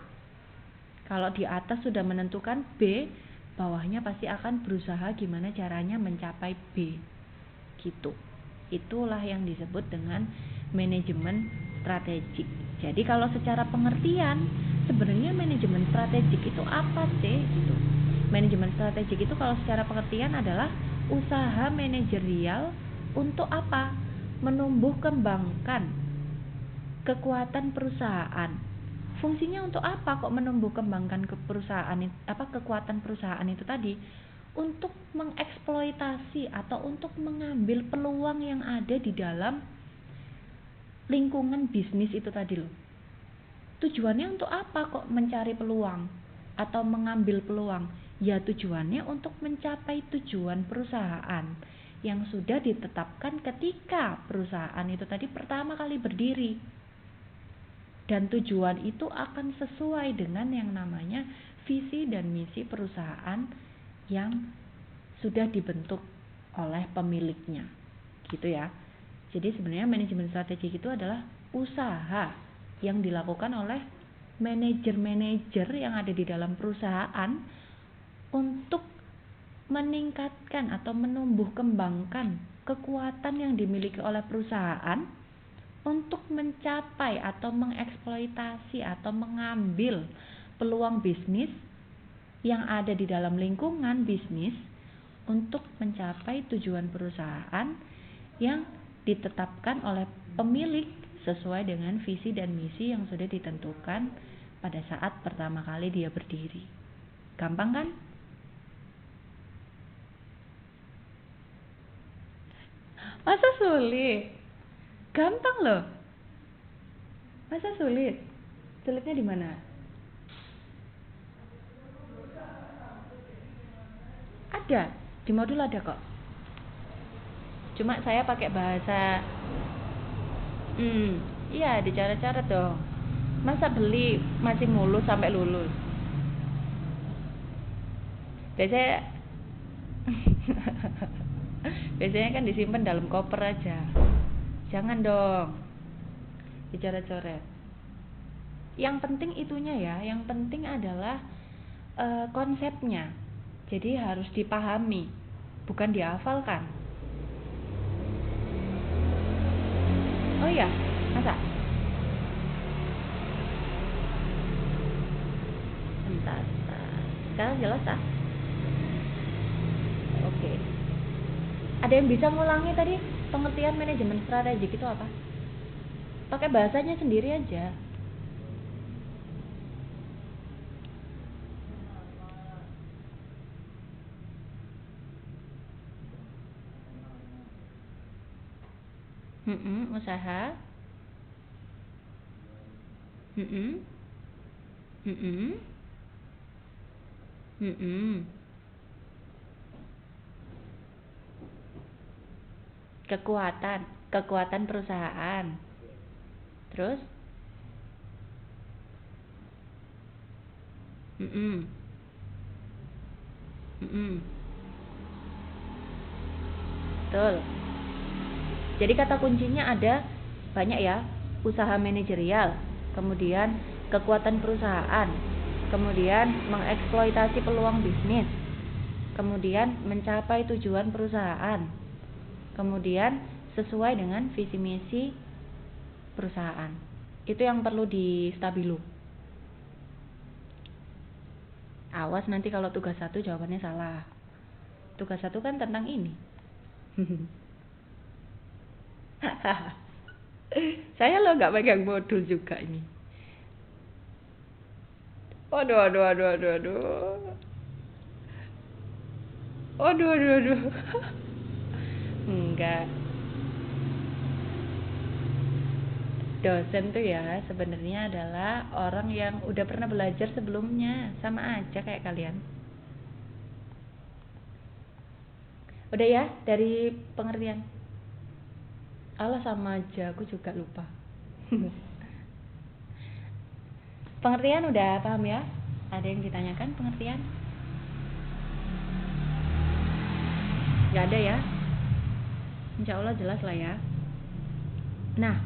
Kalau di atas sudah menentukan B, bawahnya pasti akan berusaha gimana caranya mencapai B. Gitu. Itulah yang disebut dengan manajemen strategik. Jadi kalau secara pengertian, sebenarnya manajemen strategik itu apa sih? Gitu. Manajemen strategik itu kalau secara pengertian adalah usaha manajerial untuk apa? Menumbuh kembangkan kekuatan perusahaan. Fungsinya untuk apa kok menumbuh kembangkan kekuatan perusahaan itu tadi? Untuk mengeksploitasi atau untuk mengambil peluang yang ada di dalam lingkungan bisnis itu tadi loh. Tujuannya untuk apa kok mencari peluang atau mengambil peluang? Ya tujuannya untuk mencapai tujuan perusahaan yang sudah ditetapkan ketika perusahaan itu tadi pertama kali berdiri. Dan tujuan itu akan sesuai dengan yang namanya visi dan misi perusahaan yang sudah dibentuk oleh pemiliknya. Gitu ya. Jadi sebenarnya manajemen strategik itu adalah usaha yang dilakukan oleh manajer-manajer yang ada di dalam perusahaan untuk meningkatkan atau menumbuh kembangkan kekuatan yang dimiliki oleh perusahaan untuk mencapai atau mengeksploitasi atau mengambil peluang bisnis yang ada di dalam lingkungan bisnis untuk mencapai tujuan perusahaan yang ditetapkan oleh pemilik sesuai dengan visi dan misi yang sudah ditentukan pada saat pertama kali dia berdiri. Gampang kan? Masa sulit? Gampang loh. Masa sulit? Sulitnya di mana? Ada, di modul ada kok. Cuma saya pakai bahasa iya, dicoret-coret dong. Masa beli masih mulus sampai lulus? Biasanya biasanya kan disimpan dalam koper aja. Jangan dong dicoret-coret. Yang penting itunya ya, yang penting adalah konsepnya. Jadi harus dipahami, bukan dihafalkan. Oh iya, masa? Bentar. Sekarang jelas tak? Oke. Ada yang bisa ngulangi tadi pengertian manajemen strategik itu apa? Pakai bahasanya sendiri aja. Usaha. Kekuatan perusahaan. Terus? Betul. Jadi kata kuncinya ada banyak ya, usaha manajerial, kemudian kekuatan perusahaan, kemudian mengeksploitasi peluang bisnis, kemudian mencapai tujuan perusahaan, kemudian sesuai dengan visi misi perusahaan. Itu yang perlu di stabilo. Awas nanti kalau tugas 1 jawabannya salah. Tugas 1 kan tentang ini. Saya lo nggak pegang modul juga ini. Aduh. Enggak. Dosen tuh ya sebenarnya adalah orang yang udah pernah belajar sebelumnya, sama aja kayak kalian. Udah ya dari pengertian. Alah sama aja, aku juga lupa. Pengertian udah paham ya? Ada yang ditanyakan pengertian? Gak ada ya? Insya Allah jelas lah ya. Nah,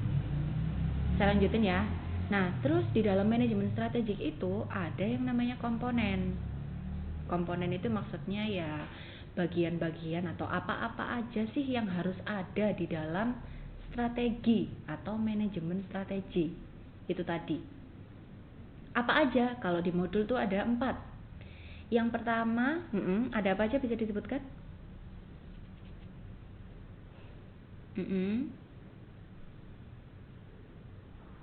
saya lanjutin ya. Nah, terus di dalam manajemen strategik itu ada yang namanya komponen. Komponen itu maksudnya ya bagian-bagian atau apa-apa aja sih yang harus ada di dalam strategi atau manajemen strategi. Itu tadi. Apa aja? Kalau di modul tuh ada 4. Yang pertama, ada apa aja bisa disebutkan?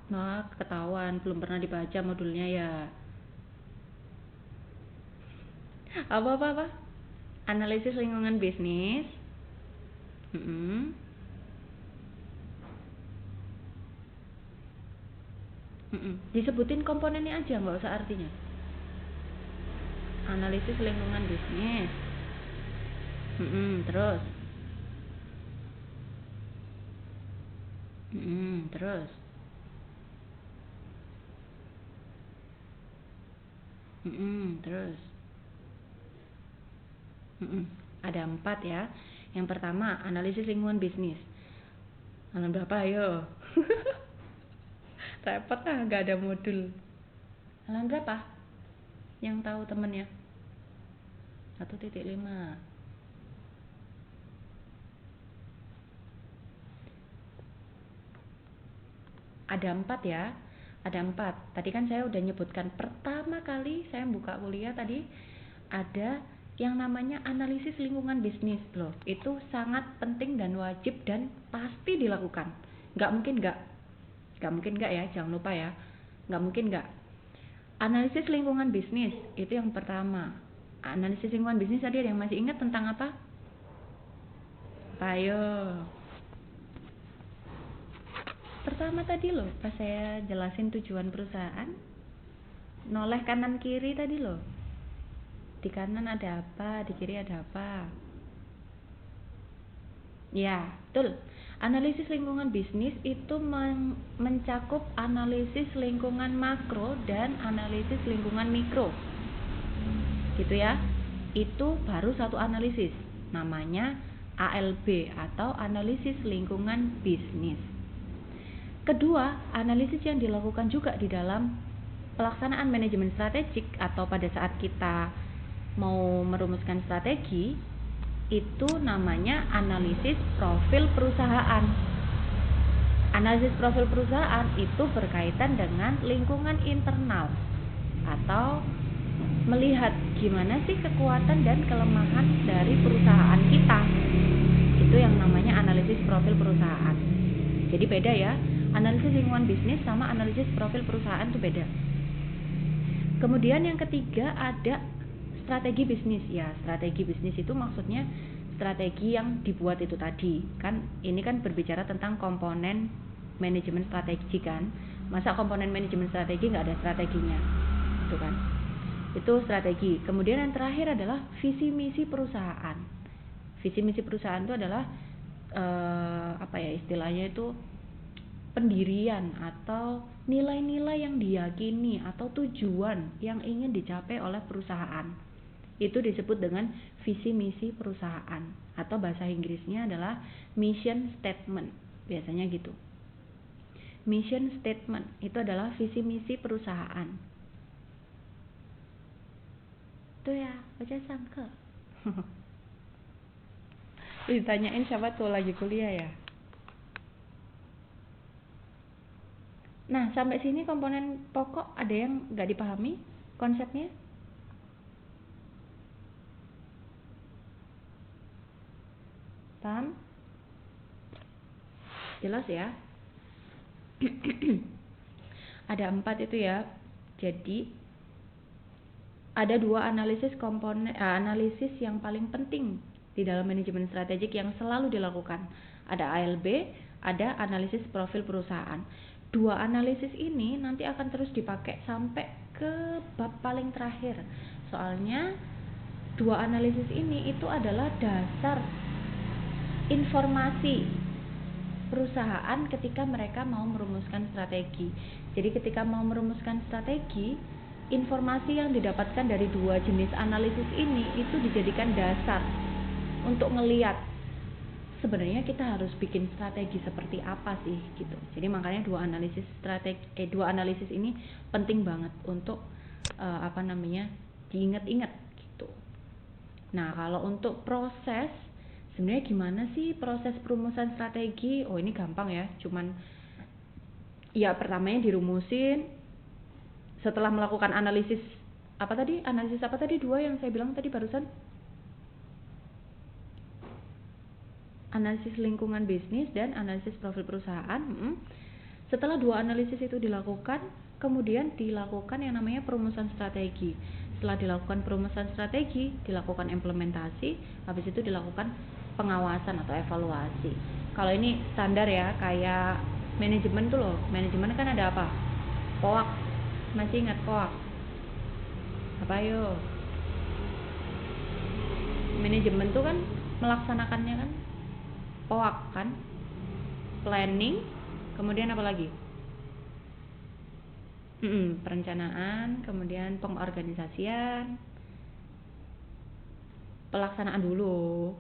Nah, ketahuan belum pernah dibaca modulnya ya. Apa? Analisis lingkungan bisnis. Disebutin komponennya aja, nggak usah artinya. Analisis lingkungan bisnis. Terus. Terus. Terus. Ada 4 ya. Yang pertama, analisis lingkungan bisnis. Halaman berapa ayo? Repot lah, nggak ada modul. Halaman berapa? Yang tahu temennya? 1.5. Ada 4 ya. Ada 4. Tadi kan saya udah nyebutkan pertama kali saya buka kuliah tadi ada yang namanya analisis lingkungan bisnis loh. Itu sangat penting dan wajib dan pasti dilakukan. Nggak mungkin nggak ya, jangan lupa ya. Nggak mungkin nggak. Analisis lingkungan bisnis itu yang pertama. Analisis lingkungan bisnis tadi ada yang masih ingat tentang apa? Ayo. Pertama tadi loh, pas saya jelasin tujuan perusahaan, noleh kanan kiri tadi loh. Di kanan ada apa, di kiri ada apa. Ya, betul. Analisis lingkungan bisnis itu mencakup analisis lingkungan makro dan analisis lingkungan mikro. Gitu ya. Itu baru satu analisis. Namanya ALB atau analisis lingkungan bisnis. Kedua, analisis yang dilakukan juga di dalam pelaksanaan manajemen strategik atau pada saat kita mau merumuskan strategi, itu namanya analisis profil perusahaan. Analisis profil perusahaan itu berkaitan dengan lingkungan internal atau melihat gimana sih kekuatan dan kelemahan dari perusahaan kita. Itu yang namanya analisis profil perusahaan. Jadi beda ya, analisis lingkungan bisnis sama analisis profil perusahaan itu beda. Kemudian yang ketiga ada strategi bisnis. Ya, strategi bisnis itu maksudnya strategi yang dibuat itu tadi. Kan ini kan berbicara tentang komponen manajemen strategi kan. Masa komponen manajemen strategi nggak ada strateginya? Itu kan. Itu strategi. Kemudian yang terakhir adalah visi misi perusahaan. Visi misi perusahaan itu adalah apa ya istilahnya itu pendirian atau nilai-nilai yang diyakini atau tujuan yang ingin dicapai oleh perusahaan. Itu disebut dengan visi misi perusahaan atau bahasa Inggrisnya adalah mission statement. Biasanya gitu. Mission statement itu adalah visi misi perusahaan. Itu ya, baca sangka. Ditanyain siapa tuh lagi kuliah ya? Nah, sampai sini komponen pokok ada yang nggak dipahami konsepnya? Paham? Jelas ya? Ada 4 itu ya. Jadi ada 2 analisis komponen analisis yang paling penting di dalam manajemen strategik yang selalu dilakukan. Ada ALB, ada analisis profil perusahaan. 2 analisis ini nanti akan terus dipakai sampai ke bab paling terakhir. Soalnya 2 analisis ini itu adalah dasar informasi perusahaan ketika mereka mau merumuskan strategi. Jadi ketika mau merumuskan strategi, informasi yang didapatkan dari 2 jenis analisis ini itu dijadikan dasar untuk ngelihat sebenarnya kita harus bikin strategi seperti apa sih gitu. Jadi makanya 2 analisis ini penting banget untuk diingat-ingat gitu. Nah, kalau untuk proses sebenarnya gimana sih proses perumusan strategi? Oh, ini gampang ya. Cuman ya pertamanya dirumusin. Setelah melakukan analisis apa tadi? Analisis apa tadi 2 yang saya bilang tadi barusan? Analisis lingkungan bisnis dan analisis profil perusahaan. Setelah 2 analisis itu dilakukan, kemudian dilakukan yang namanya perumusan strategi. Setelah dilakukan perumusan strategi, dilakukan implementasi, habis itu dilakukan pengawasan atau evaluasi. Kalau ini standar ya, kayak manajemen tuh loh. Manajemen kan ada apa? POAK, masih ingat POAK? Apa yo? Manajemen tuh kan melaksanakannya kan POAK kan, planning, kemudian apa lagi? Perencanaan, kemudian pengorganisasian, pelaksanaan dulu.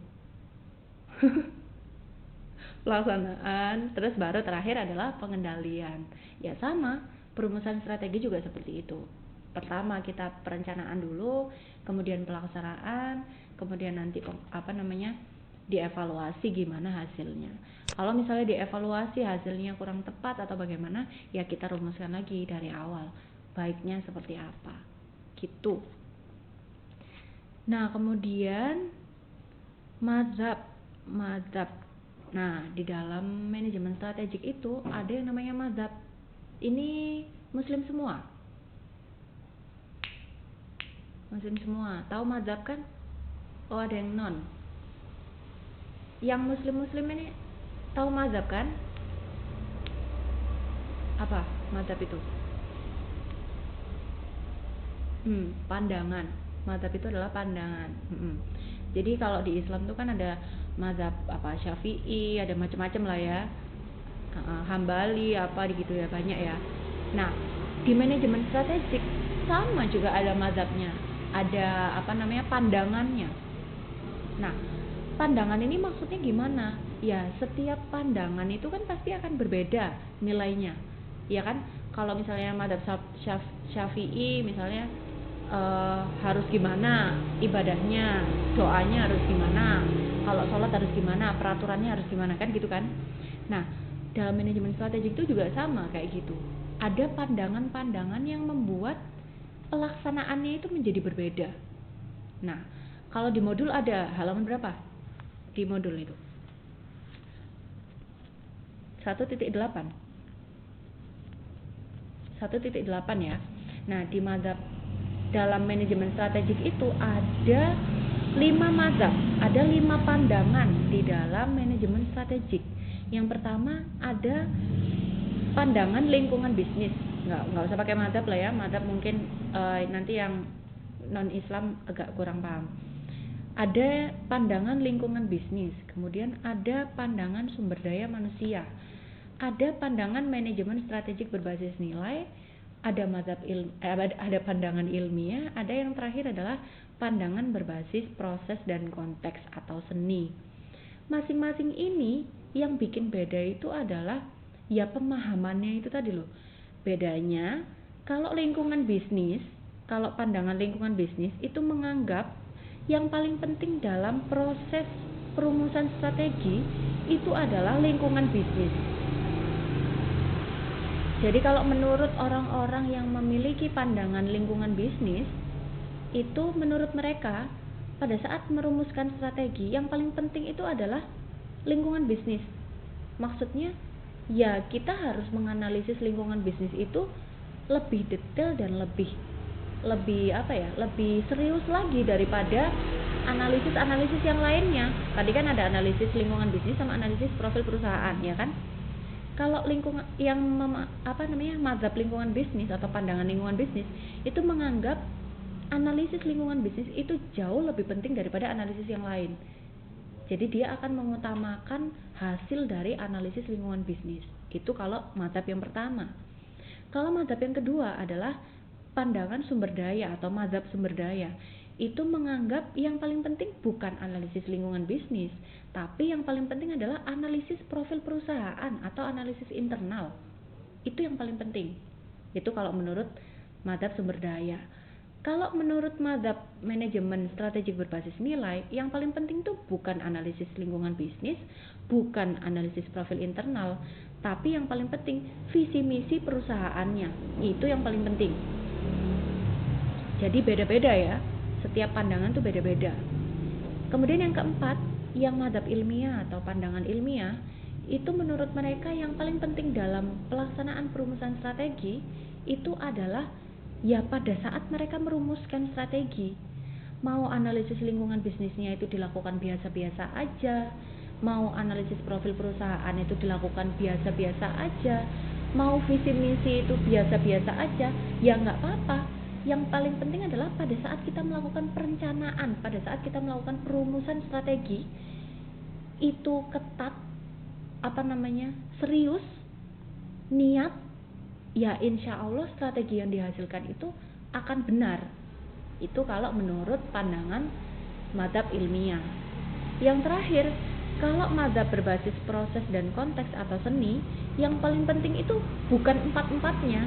Pelaksanaan, terus baru terakhir adalah pengendalian. Ya sama, perumusan strategi juga seperti itu. Pertama kita perencanaan dulu, kemudian pelaksanaan, kemudian nanti dievaluasi gimana hasilnya. Kalau misalnya dievaluasi hasilnya kurang tepat atau bagaimana, ya kita rumuskan lagi dari awal. Baiknya seperti apa. Gitu. Nah, kemudian mazhab. Nah, di dalam manajemen strategik itu ada yang namanya mazhab. Ini muslim semua. Muslim semua. Tahu mazhab kan? Oh, ada yang non. Yang muslim-muslim ini tahu mazhab kan? Apa mazhab itu? Pandangan. Mazhab itu adalah pandangan. Jadi kalau di Islam itu kan ada mazhab Syafi'i, ada macam-macam lah ya. Hambali apa gitu ya, banyak ya. Nah, di manajemen strategik sama juga ada mazhabnya. Ada pandangannya. Nah, pandangan ini maksudnya gimana? Ya, setiap pandangan itu kan pasti akan berbeda nilainya. Ya kan? Kalau misalnya mazhab Syafi'i misalnya harus gimana ibadahnya, doanya harus gimana, kalau sholat harus gimana, peraturannya harus gimana, kan gitu kan. Nah, dalam manajemen strategik itu juga sama kayak gitu. Ada pandangan-pandangan yang membuat pelaksanaannya itu menjadi berbeda. Nah, kalau di modul ada halaman berapa? Di modul itu 1.8 ya. Nah, di mazhab dalam manajemen strategik itu ada 5 mazhab, ada 5 pandangan di dalam manajemen strategik. Yang pertama ada pandangan lingkungan bisnis. Nggak usah pakai mazhab lah ya, mazhab mungkin nanti yang non Islam agak kurang paham. Ada pandangan lingkungan bisnis, kemudian ada pandangan sumber daya manusia, ada pandangan manajemen strategik berbasis nilai, ada ada pandangan ilmiah, ada yang terakhir adalah pandangan berbasis proses dan konteks atau seni. Masing-masing ini yang bikin beda itu adalah ya pemahamannya itu tadi loh. Bedanya kalau lingkungan bisnis, kalau pandangan lingkungan bisnis itu menganggap yang paling penting dalam proses perumusan strategi itu adalah lingkungan bisnis. Jadi kalau menurut orang-orang yang memiliki pandangan lingkungan bisnis, itu menurut mereka pada saat merumuskan strategi yang paling penting itu adalah lingkungan bisnis. Maksudnya ya kita harus menganalisis lingkungan bisnis itu lebih detail dan lebih serius lagi daripada analisis yang lainnya. Tadi kan ada analisis lingkungan bisnis sama analisis profil perusahaan, ya kan? Kalau lingkungan yang mazhab lingkungan bisnis atau pandangan lingkungan bisnis itu menganggap analisis lingkungan bisnis itu jauh lebih penting daripada analisis yang lain. Jadi dia akan mengutamakan hasil dari analisis lingkungan bisnis. Itu kalau mazhab yang pertama. Kalau mazhab yang kedua adalah pandangan sumber daya atau mazhab sumber daya. Itu menganggap yang paling penting bukan analisis lingkungan bisnis, tapi yang paling penting adalah analisis profil perusahaan atau analisis internal. Itu yang paling penting. Itu kalau menurut mazhab sumber daya. Kalau menurut mazhab manajemen strategik berbasis nilai, yang paling penting tuh bukan analisis lingkungan bisnis, bukan analisis profil internal, tapi yang paling penting visi misi perusahaannya. Itu yang paling penting. Jadi beda-beda ya. Setiap pandangan tuh beda-beda. Kemudian yang keempat, yang mazhab ilmiah atau pandangan ilmiah, itu menurut mereka yang paling penting dalam pelaksanaan perumusan strategi itu adalah ya pada saat mereka merumuskan strategi, mau analisis lingkungan bisnisnya itu dilakukan biasa-biasa aja, mau analisis profil perusahaan itu dilakukan biasa-biasa aja, mau visi misi itu biasa-biasa aja, ya nggak apa-apa. Yang paling penting adalah pada saat kita melakukan perencanaan, pada saat kita melakukan perumusan strategi, itu ketat, serius, niat, ya insya Allah strategi yang dihasilkan itu akan benar. Itu kalau menurut pandangan madzhab ilmiah. Yang terakhir, kalau madzhab berbasis proses dan konteks atau seni, yang paling penting itu bukan empat-empatnya,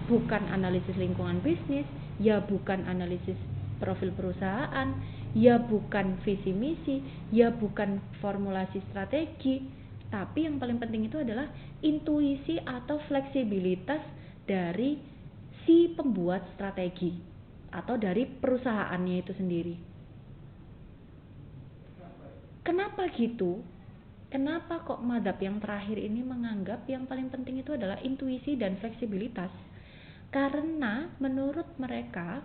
bukan analisis lingkungan bisnis, ya bukan analisis profil perusahaan, ya bukan visi misi, ya bukan formulasi strategi, tapi yang paling penting itu adalah intuisi atau fleksibilitas dari si pembuat strategi atau dari perusahaannya itu sendiri. Kenapa gitu? Kenapa kok madzhab yang terakhir ini menganggap yang paling penting itu adalah intuisi dan fleksibilitas? Karena menurut mereka,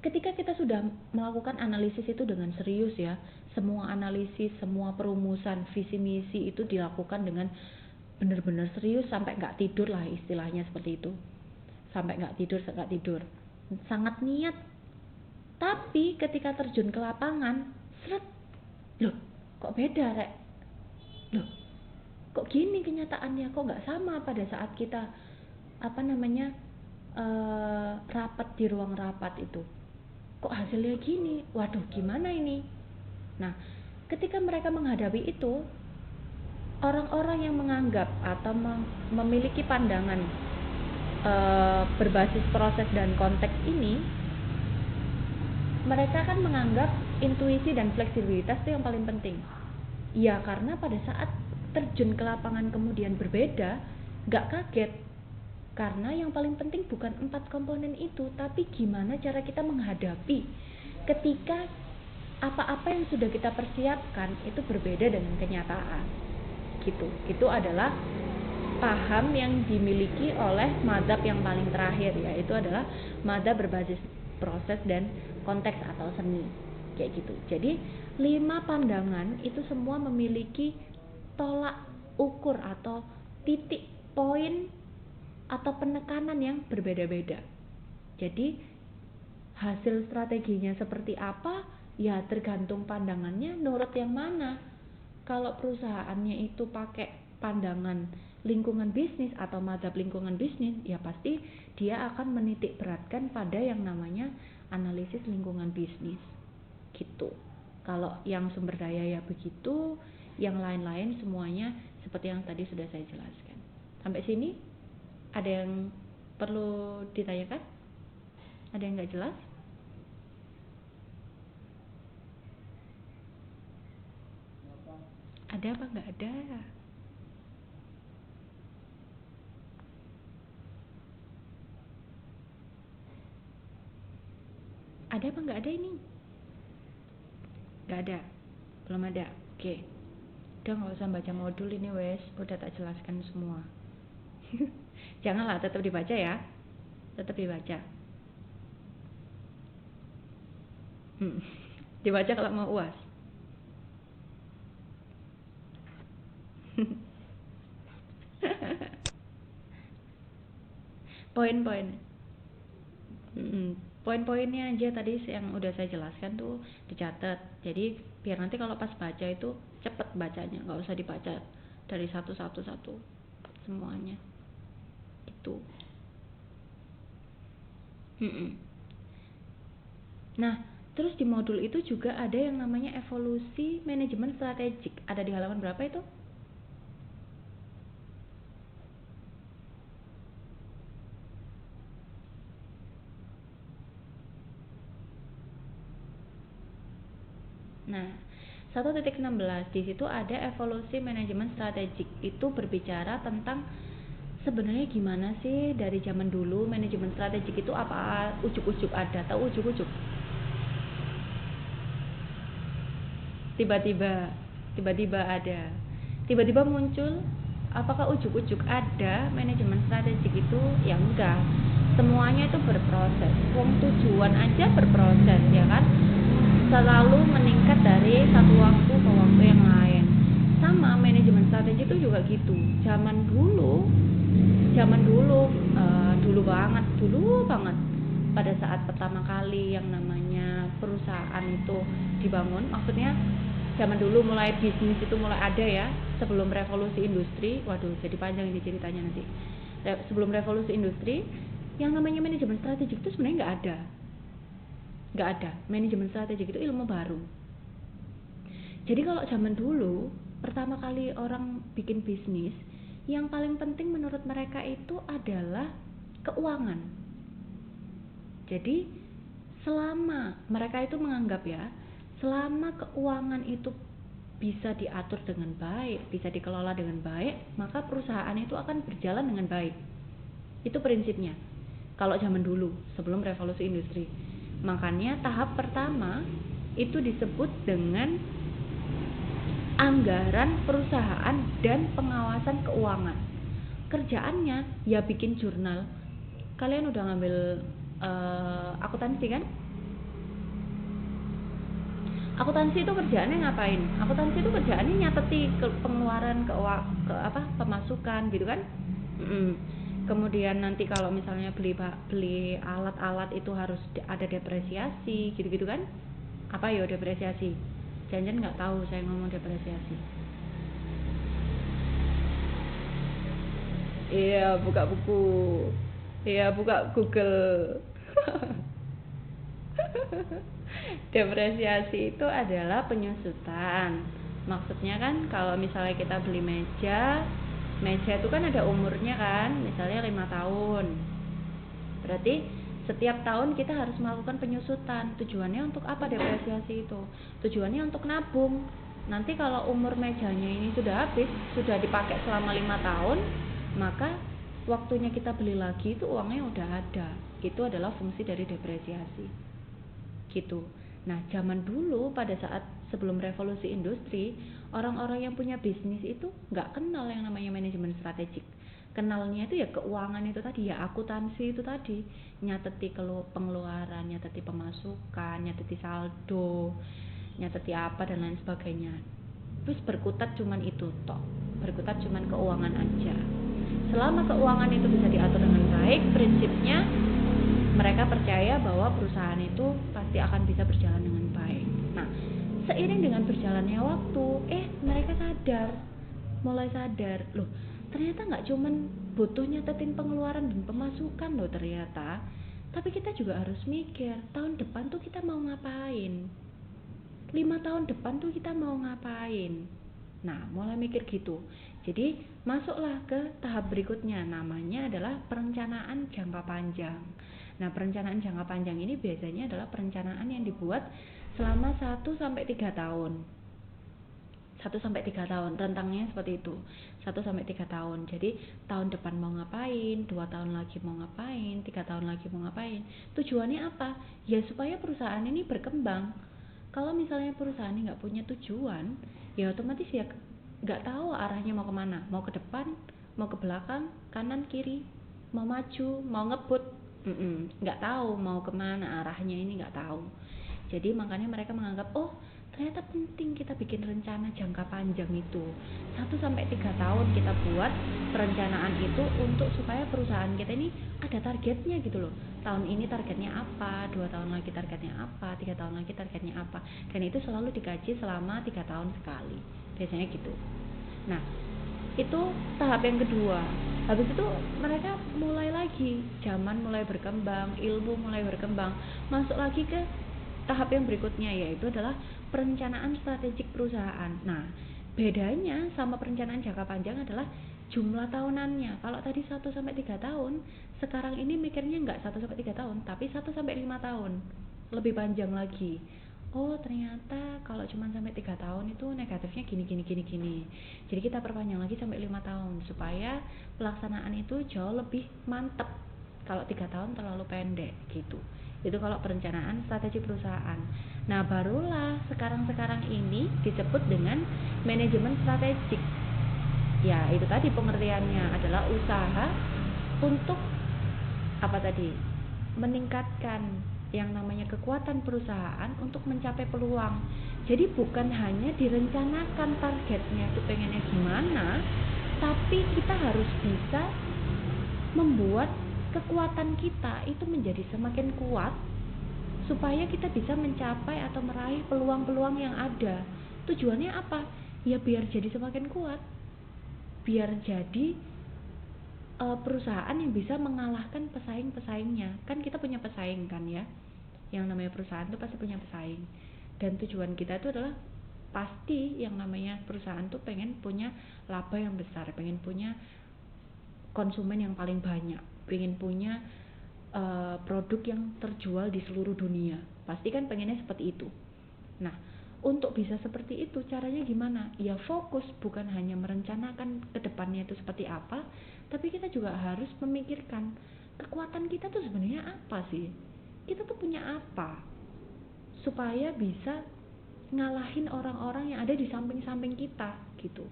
ketika kita sudah melakukan analisis itu dengan serius ya, semua analisis, semua perumusan visi misi itu dilakukan dengan benar-benar serius sampai nggak tidur lah, istilahnya seperti itu. Sampai nggak tidur, sangat niat. Tapi ketika terjun ke lapangan, seret, loh kok beda rek, loh kok gini kenyataannya, kok nggak sama pada saat kita rapat di ruang rapat itu, kok hasilnya gini, waduh gimana ini. Nah, ketika mereka menghadapi itu, orang-orang yang menganggap atau memiliki pandangan berbasis proses dan konteks ini, mereka kan menganggap intuisi dan fleksibilitas itu yang paling penting. Ya karena pada saat terjun ke lapangan kemudian berbeda, gak kaget. Karena yang paling penting bukan 4 komponen itu, tapi gimana cara kita menghadapi ketika apa-apa yang sudah kita persiapkan itu berbeda dengan kenyataan. Gitu. Itu adalah paham yang dimiliki oleh madzhab yang paling terakhir, yaitu adalah madzhab berbasis proses dan konteks atau seni, kayak gitu. Jadi 5 pandangan itu semua memiliki tolak ukur atau titik poin atau penekanan yang berbeda-beda. Jadi hasil strateginya seperti apa ya tergantung pandangannya nurut yang mana. Kalau perusahaannya itu pakai pandangan lingkungan bisnis atau madzhab lingkungan bisnis, ya pasti dia akan menitik beratkan pada yang namanya analisis lingkungan bisnis gitu. Kalau yang sumber daya ya begitu, yang lain-lain semuanya seperti yang tadi sudah saya jelaskan. Sampai sini ada yang perlu ditanyakan? Ada yang nggak jelas? Ada apa nggak ada? Ada apa nggak ada ini? Nggak ada, belum ada. Oke, udah nggak usah baca modul ini wes, udah tak jelaskan semua. Janganlah, tetap dibaca ya, tetap dibaca. Dibaca kalau mau UAS. Poin-poin. Poin-poinnya aja tadi yang udah saya jelaskan tuh dicatat. Jadi biar nanti kalau pas baca itu cepet bacanya, nggak usah dibaca dari satu semuanya. Itu. Nah, terus di modul itu juga ada yang namanya evolusi manajemen strategik. Ada di halaman berapa itu? Nah, 1.16 di situ ada evolusi manajemen strategik. Itu berbicara tentang sebenarnya gimana sih dari zaman dulu manajemen strategik itu apa ujuk-ujuk ada, tahu ujuk-ujuk? Tiba-tiba ada. Tiba-tiba muncul, apakah ujuk-ujuk ada manajemen strategik itu? Ya enggak. Semuanya itu berproses. Tujuan aja berproses, ya kan? Selalu meningkat dari satu waktu ke waktu yang lain. sama manajemen strategi itu juga gitu. Zaman dulu dulu banget pada saat pertama kali yang namanya perusahaan itu dibangun, maksudnya zaman dulu mulai bisnis itu mulai ada ya, sebelum revolusi industri. Waduh, jadi panjang ini ceritanya nanti. Sebelum revolusi industri, yang namanya manajemen strategik itu sebenarnya nggak ada. Manajemen strategik itu ilmu baru. Jadi kalau zaman dulu pertama kali orang bikin bisnis, yang paling penting menurut mereka itu adalah keuangan. Jadi selama mereka itu menganggap ya, selama keuangan itu bisa diatur dengan baik, bisa dikelola dengan baik, maka perusahaan itu akan berjalan dengan baik. Itu prinsipnya. Kalau zaman dulu, sebelum revolusi industri. Makanya tahap pertama itu disebut dengan anggaran perusahaan dan pengawasan keuangan. Kerjaannya ya bikin jurnal. Kalian udah ngambil akuntansi kan? Akuntansi itu kerjaannya ngapain? Akuntansi itu kerjaannya nyateti pengeluaran, pemasukan gitu kan? Kemudian nanti kalau misalnya beli alat-alat itu harus ada depresiasi gitu-gitu kan? Apa ya depresiasi? Jangan nggak tahu saya ngomong depresiasi. Iya, buka buku. Iya, buka Google. Depresiasi itu adalah penyusutan. Maksudnya kan kalau misalnya kita beli meja itu kan ada umurnya kan, misalnya 5 tahun. Berarti setiap tahun kita harus melakukan penyusutan. Tujuannya untuk apa depresiasi itu? Tujuannya untuk nabung. Nanti kalau umur mejanya ini sudah habis, sudah dipakai selama 5 tahun, maka waktunya kita beli lagi itu uangnya udah ada. Itu adalah fungsi dari depresiasi. Gitu. Nah, zaman dulu pada saat sebelum revolusi industri, orang-orang yang punya bisnis itu nggak kenal yang namanya manajemen strategik. Kenalnya itu ya keuangan itu tadi, ya akuntansi itu tadi, nyateti pengeluaran, nyateti pemasukan, nyateti saldo, nyateti apa dan lain sebagainya. Terus berkutat cuman itu toh, berkutat cuman keuangan aja. Selama keuangan itu bisa diatur dengan baik, prinsipnya mereka percaya bahwa perusahaan itu pasti akan bisa berjalan dengan baik. Nah, seiring dengan berjalannya waktu, mereka mulai sadar, loh ternyata nggak cuman butuh nyatetin pengeluaran dan pemasukan loh ternyata, tapi kita juga harus mikir tahun depan tuh kita mau ngapain, 5 tahun depan tuh kita mau ngapain. Nah, mulai mikir gitu. Jadi masuklah ke tahap berikutnya, namanya adalah perencanaan jangka panjang. Nah, perencanaan jangka panjang ini biasanya adalah perencanaan yang dibuat selama 1-3 tahun. 1-3 tahun, rentangnya seperti itu. 1-3 tahun. Jadi tahun depan mau ngapain, 2 tahun lagi mau ngapain, 3 tahun lagi mau ngapain. Tujuannya apa? Ya supaya perusahaan ini berkembang. Kalau misalnya perusahaan ini nggak punya tujuan, ya otomatis ya nggak tahu arahnya mau kemana. Mau ke depan, mau ke belakang, kanan, kiri, mau maju, mau ngebut, nggak tahu mau kemana arahnya, ini nggak tahu. Jadi makanya mereka menganggap, oh ternyata penting kita bikin rencana jangka panjang itu. 1-3 tahun kita buat perencanaan itu untuk supaya perusahaan kita ini ada targetnya gitu loh. Tahun ini targetnya apa, 2 tahun lagi targetnya apa, 3 tahun lagi targetnya apa. Dan itu selalu dikaji selama 3 tahun sekali, biasanya gitu. Nah, itu tahap yang kedua. Habis itu mereka mulai lagi, zaman mulai berkembang, ilmu mulai berkembang, masuk lagi ke tahap yang berikutnya, yaitu adalah perencanaan strategik perusahaan. Nah, bedanya sama perencanaan jangka panjang adalah jumlah tahunannya. Kalau tadi 1-3 tahun, sekarang ini mikirnya nggak 1-3 tahun, tapi 1-5 tahun, lebih panjang lagi. Oh ternyata kalau cuma sampai 3 tahun itu negatifnya gini. Jadi kita perpanjang lagi sampai 5 tahun supaya pelaksanaan itu jauh lebih mantep. Kalau 3 tahun terlalu pendek gitu. Itu kalau perencanaan strategi perusahaan. Nah barulah sekarang ini disebut dengan manajemen strategik. Ya itu tadi pengertiannya adalah usaha untuk apa tadi? Meningkatkan yang namanya kekuatan perusahaan untuk mencapai peluang. Jadi bukan hanya direncanakan targetnya itu pengennya gimana, tapi kita harus bisa membuat kekuatan kita itu menjadi semakin kuat supaya kita bisa mencapai atau meraih peluang-peluang yang ada. Tujuannya apa? Ya biar jadi semakin kuat, biar jadi perusahaan yang bisa mengalahkan pesaing-pesaingnya. Kan kita punya pesaing kan ya, yang namanya perusahaan itu pasti punya pesaing, dan tujuan kita itu adalah pasti yang namanya perusahaan tuh pengen punya laba yang besar, pengen punya konsumen yang paling banyak, pengen punya produk yang terjual di seluruh dunia. Pasti kan pengennya seperti itu. Nah, untuk bisa seperti itu caranya gimana? Ya fokus, bukan hanya merencanakan ke depannya itu seperti apa, tapi kita juga harus memikirkan kekuatan kita tuh sebenarnya apa sih? Kita tuh punya apa? Supaya bisa ngalahin orang-orang yang ada di samping-samping kita gitu.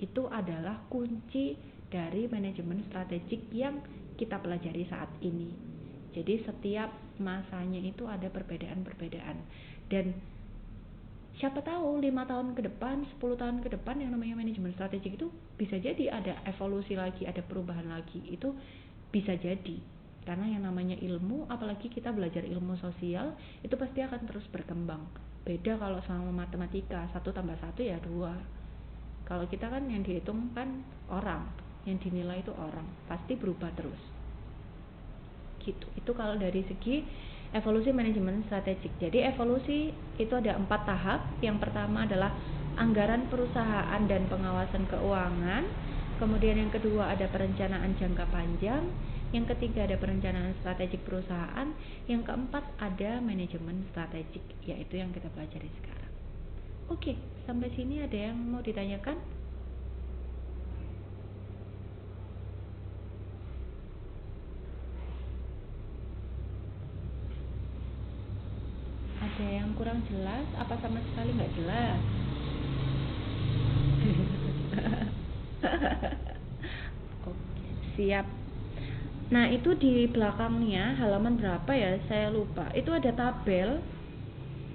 Itu adalah kunci dari manajemen strategik yang kita pelajari saat ini. Jadi setiap masanya itu ada perbedaan-perbedaan, dan siapa tahu 5 tahun ke depan, 10 tahun ke depan yang namanya manajemen strategik itu bisa jadi ada evolusi lagi, ada perubahan lagi. Itu bisa jadi, karena yang namanya ilmu, apalagi kita belajar ilmu sosial, itu pasti akan terus berkembang. Beda kalau sama matematika, 1 tambah 1 ya 2. Kalau kita kan yang dihitung kan orang, yang dinilai itu orang, pasti berubah terus gitu. Itu kalau dari segi evolusi manajemen strategik. Jadi evolusi itu ada 4 tahap. Yang pertama adalah anggaran perusahaan dan pengawasan keuangan. Kemudian yang kedua ada perencanaan jangka panjang. Yang ketiga ada perencanaan strategik perusahaan. Yang keempat ada manajemen strategik, yaitu yang kita pelajari sekarang. Oke, sampai sini ada yang mau ditanyakan? Ada yang kurang jelas? Apa sama sekali nggak jelas? Oke, siap. Nah, itu di belakangnya halaman berapa ya? Saya lupa. Itu ada tabel.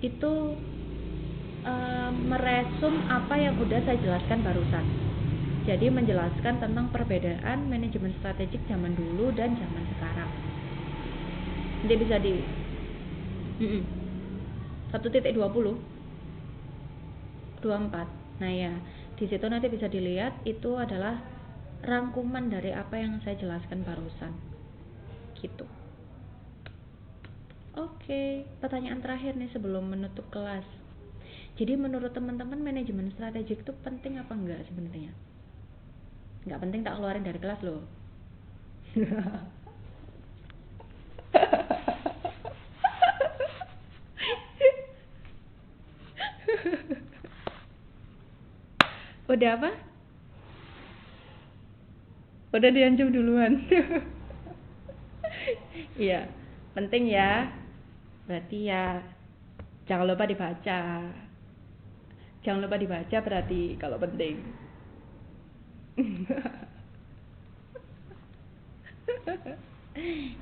Itu meresum apa yang udah saya jelaskan barusan. Jadi menjelaskan tentang perbedaan manajemen strategik zaman dulu dan zaman sekarang. Nanti bisa di 1.20 24. Nah ya, di situ nanti bisa dilihat itu adalah rangkuman dari apa yang saya jelaskan barusan. Gitu. Oke, pertanyaan terakhir nih sebelum menutup kelas. Jadi menurut teman-teman manajemen strategik itu penting apa enggak sebenarnya? Enggak penting tak keluarin dari kelas loh. Udah apa? Udah diancam duluan. Iya, penting ya. Berarti ya jangan lupa dibaca. Jangan lupa dibaca berarti kalau penting.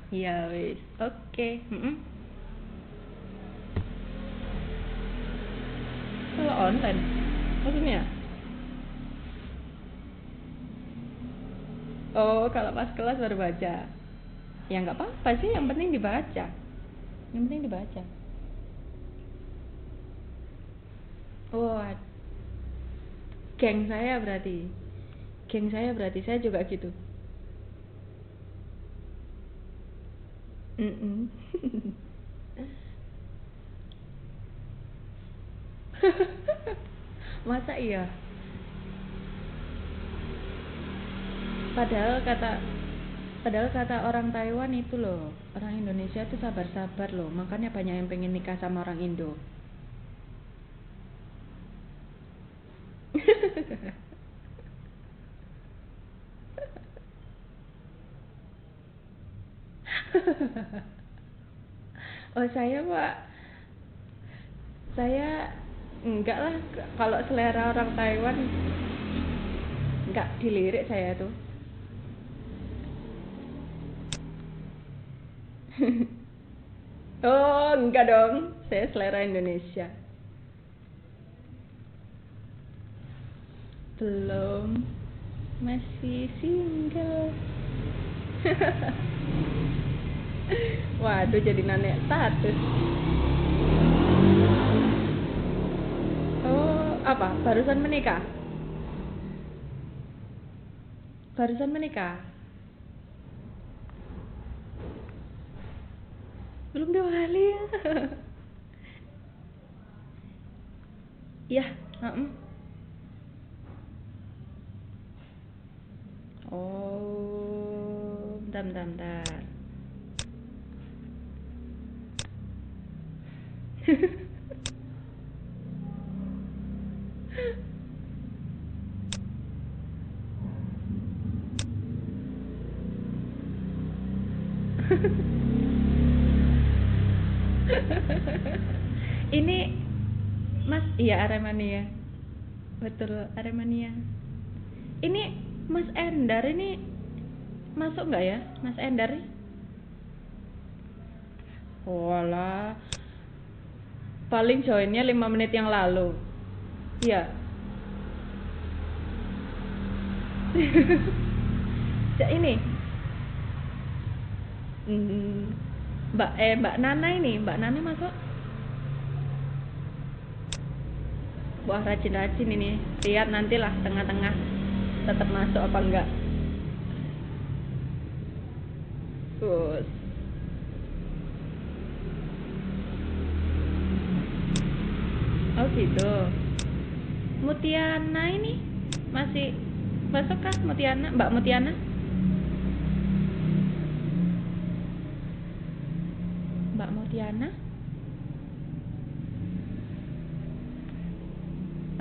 Ya wis, oke. Kalau online, maksudnya? Oh, kalau pas kelas baru baca. Ya nggak apa-apa sih, yang penting dibaca. Yang penting dibaca. Oh, geng saya berarti. Geng saya berarti saya juga gitu. Masa iya? Padahal kata orang Taiwan itu loh, orang Indonesia tuh sabar-sabar loh, makanya banyak yang pengen nikah sama orang Indo. Oh saya pak, saya enggak lah, kalau selera orang Taiwan enggak dilirik saya tuh. Oh, enggak dong. Saya selera Indonesia. Belum. Masih single. Waduh, jadi nanek status. Oh, apa? Barusan menikah? Barusan menikah? Belum 2 kali ya? Iya, Oh, bentar, bentar, bentar. Ini Mas, iya Aremania. Betul, Aremania. Ini Mas Endar ini masuk nggak ya? Mas Endar? Walah, paling joinnya 5 menit yang lalu. Iya. Ya ini. Mbak Nana ini, Mbak Nana masuk. Wah, rajin-rajin ini. Lihat nantilah tengah-tengah tetap masuk apa enggak. Terus. Oh gitu. Mutiana ini masih masuk kah Mutiana? Mbak Mutiana? Mbak Mutiana?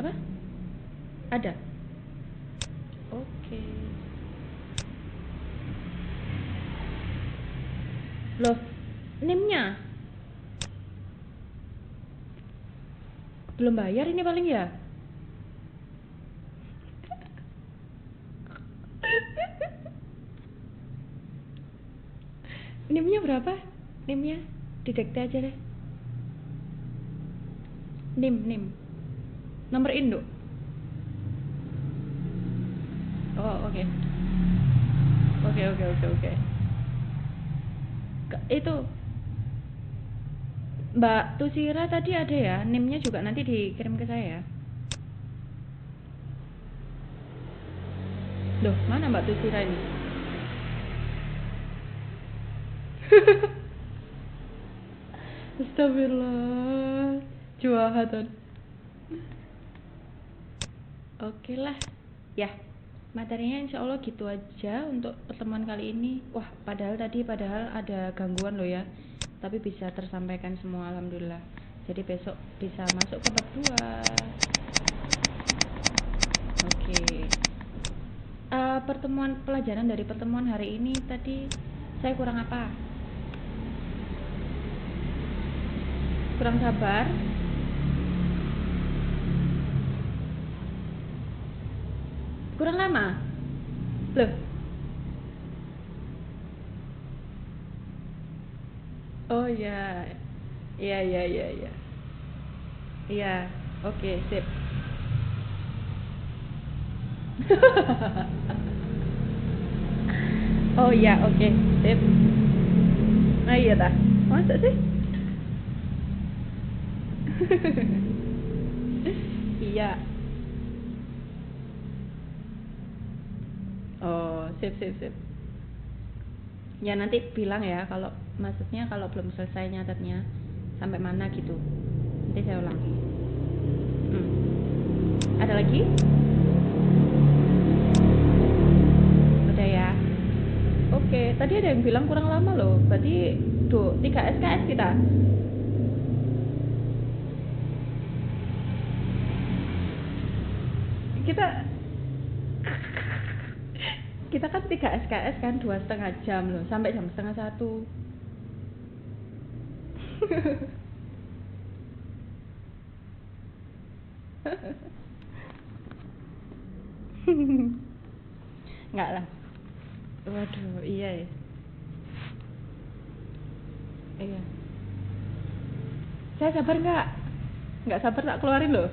Apa? Ada? Oke. Loh, NIM-nya belum bayar ini paling ya? NIM-nya berapa? NIM-nya didekte aja deh. NIM. Nomor induk. Oh, oke. Oke. Itu Mbak Tusira tadi ada ya, NIM-nya juga nanti dikirim ke saya ya. Loh, mana Mbak Tusira ini? Astagfirullah, juahatan. Oke lah, ya materinya insya Allah gitu aja untuk pertemuan kali ini. Wah, padahal ada gangguan loh ya, tapi bisa tersampaikan semua alhamdulillah. Jadi besok bisa masuk ke bab 2. Oke. Pertemuan pelajaran dari pertemuan hari ini tadi saya kurang apa? Kurang sabar. Kurang lama. Loh. Oh ya. Iya. Iya, oke, sip. Oh iya, oke, sip. Nah iya dah. Masa sih? Iya. Oh, sip. Ya nanti bilang ya kalau maksudnya kalau belum selesai nyatetnya sampai mana gitu. Nanti saya ulang. Ada lagi? Udah ya. Oke, tadi ada yang bilang kurang lama loh. Berarti 3 SKS kita. Kita kan 3 SKS kan 2,5 jam loh, sampai jam setengah 1. Enggak lah. Waduh, iya ya. Iya. Saya sabar nggak? Nggak sabar tak keluarin loh.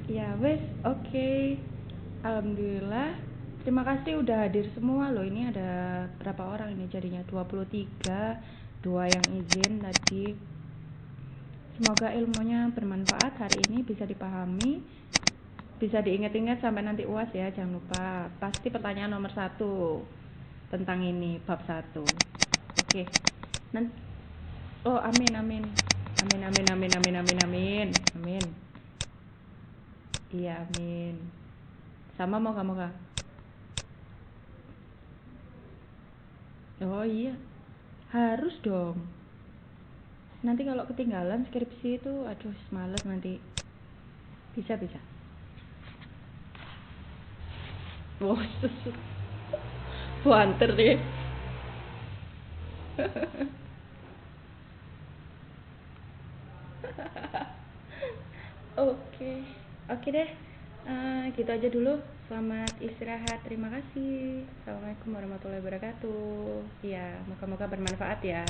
Ya wes, oke. Alhamdulillah. Terima kasih udah hadir semua loh. Ini ada berapa orang ini jadinya? 23, 2 yang izin tadi. Semoga ilmunya bermanfaat hari ini, bisa dipahami, bisa diingat-ingat sampai nanti UAS ya. Jangan lupa. Pasti pertanyaan nomor 1 tentang ini, bab 1. Oke. Oh, amin amin. Amin amin amin amin amin amin. Amin. Iya, amin. Sama moga-moga. Oh iya, harus dong. Nanti kalau ketinggalan skripsi itu, aduh, males nanti. Bisa. Wow, banter deh. Oke, oke deh. Gitu aja dulu. Selamat istirahat. Terima kasih. Assalamualaikum warahmatullahi wabarakatuh. Ya, moga-moga bermanfaat ya.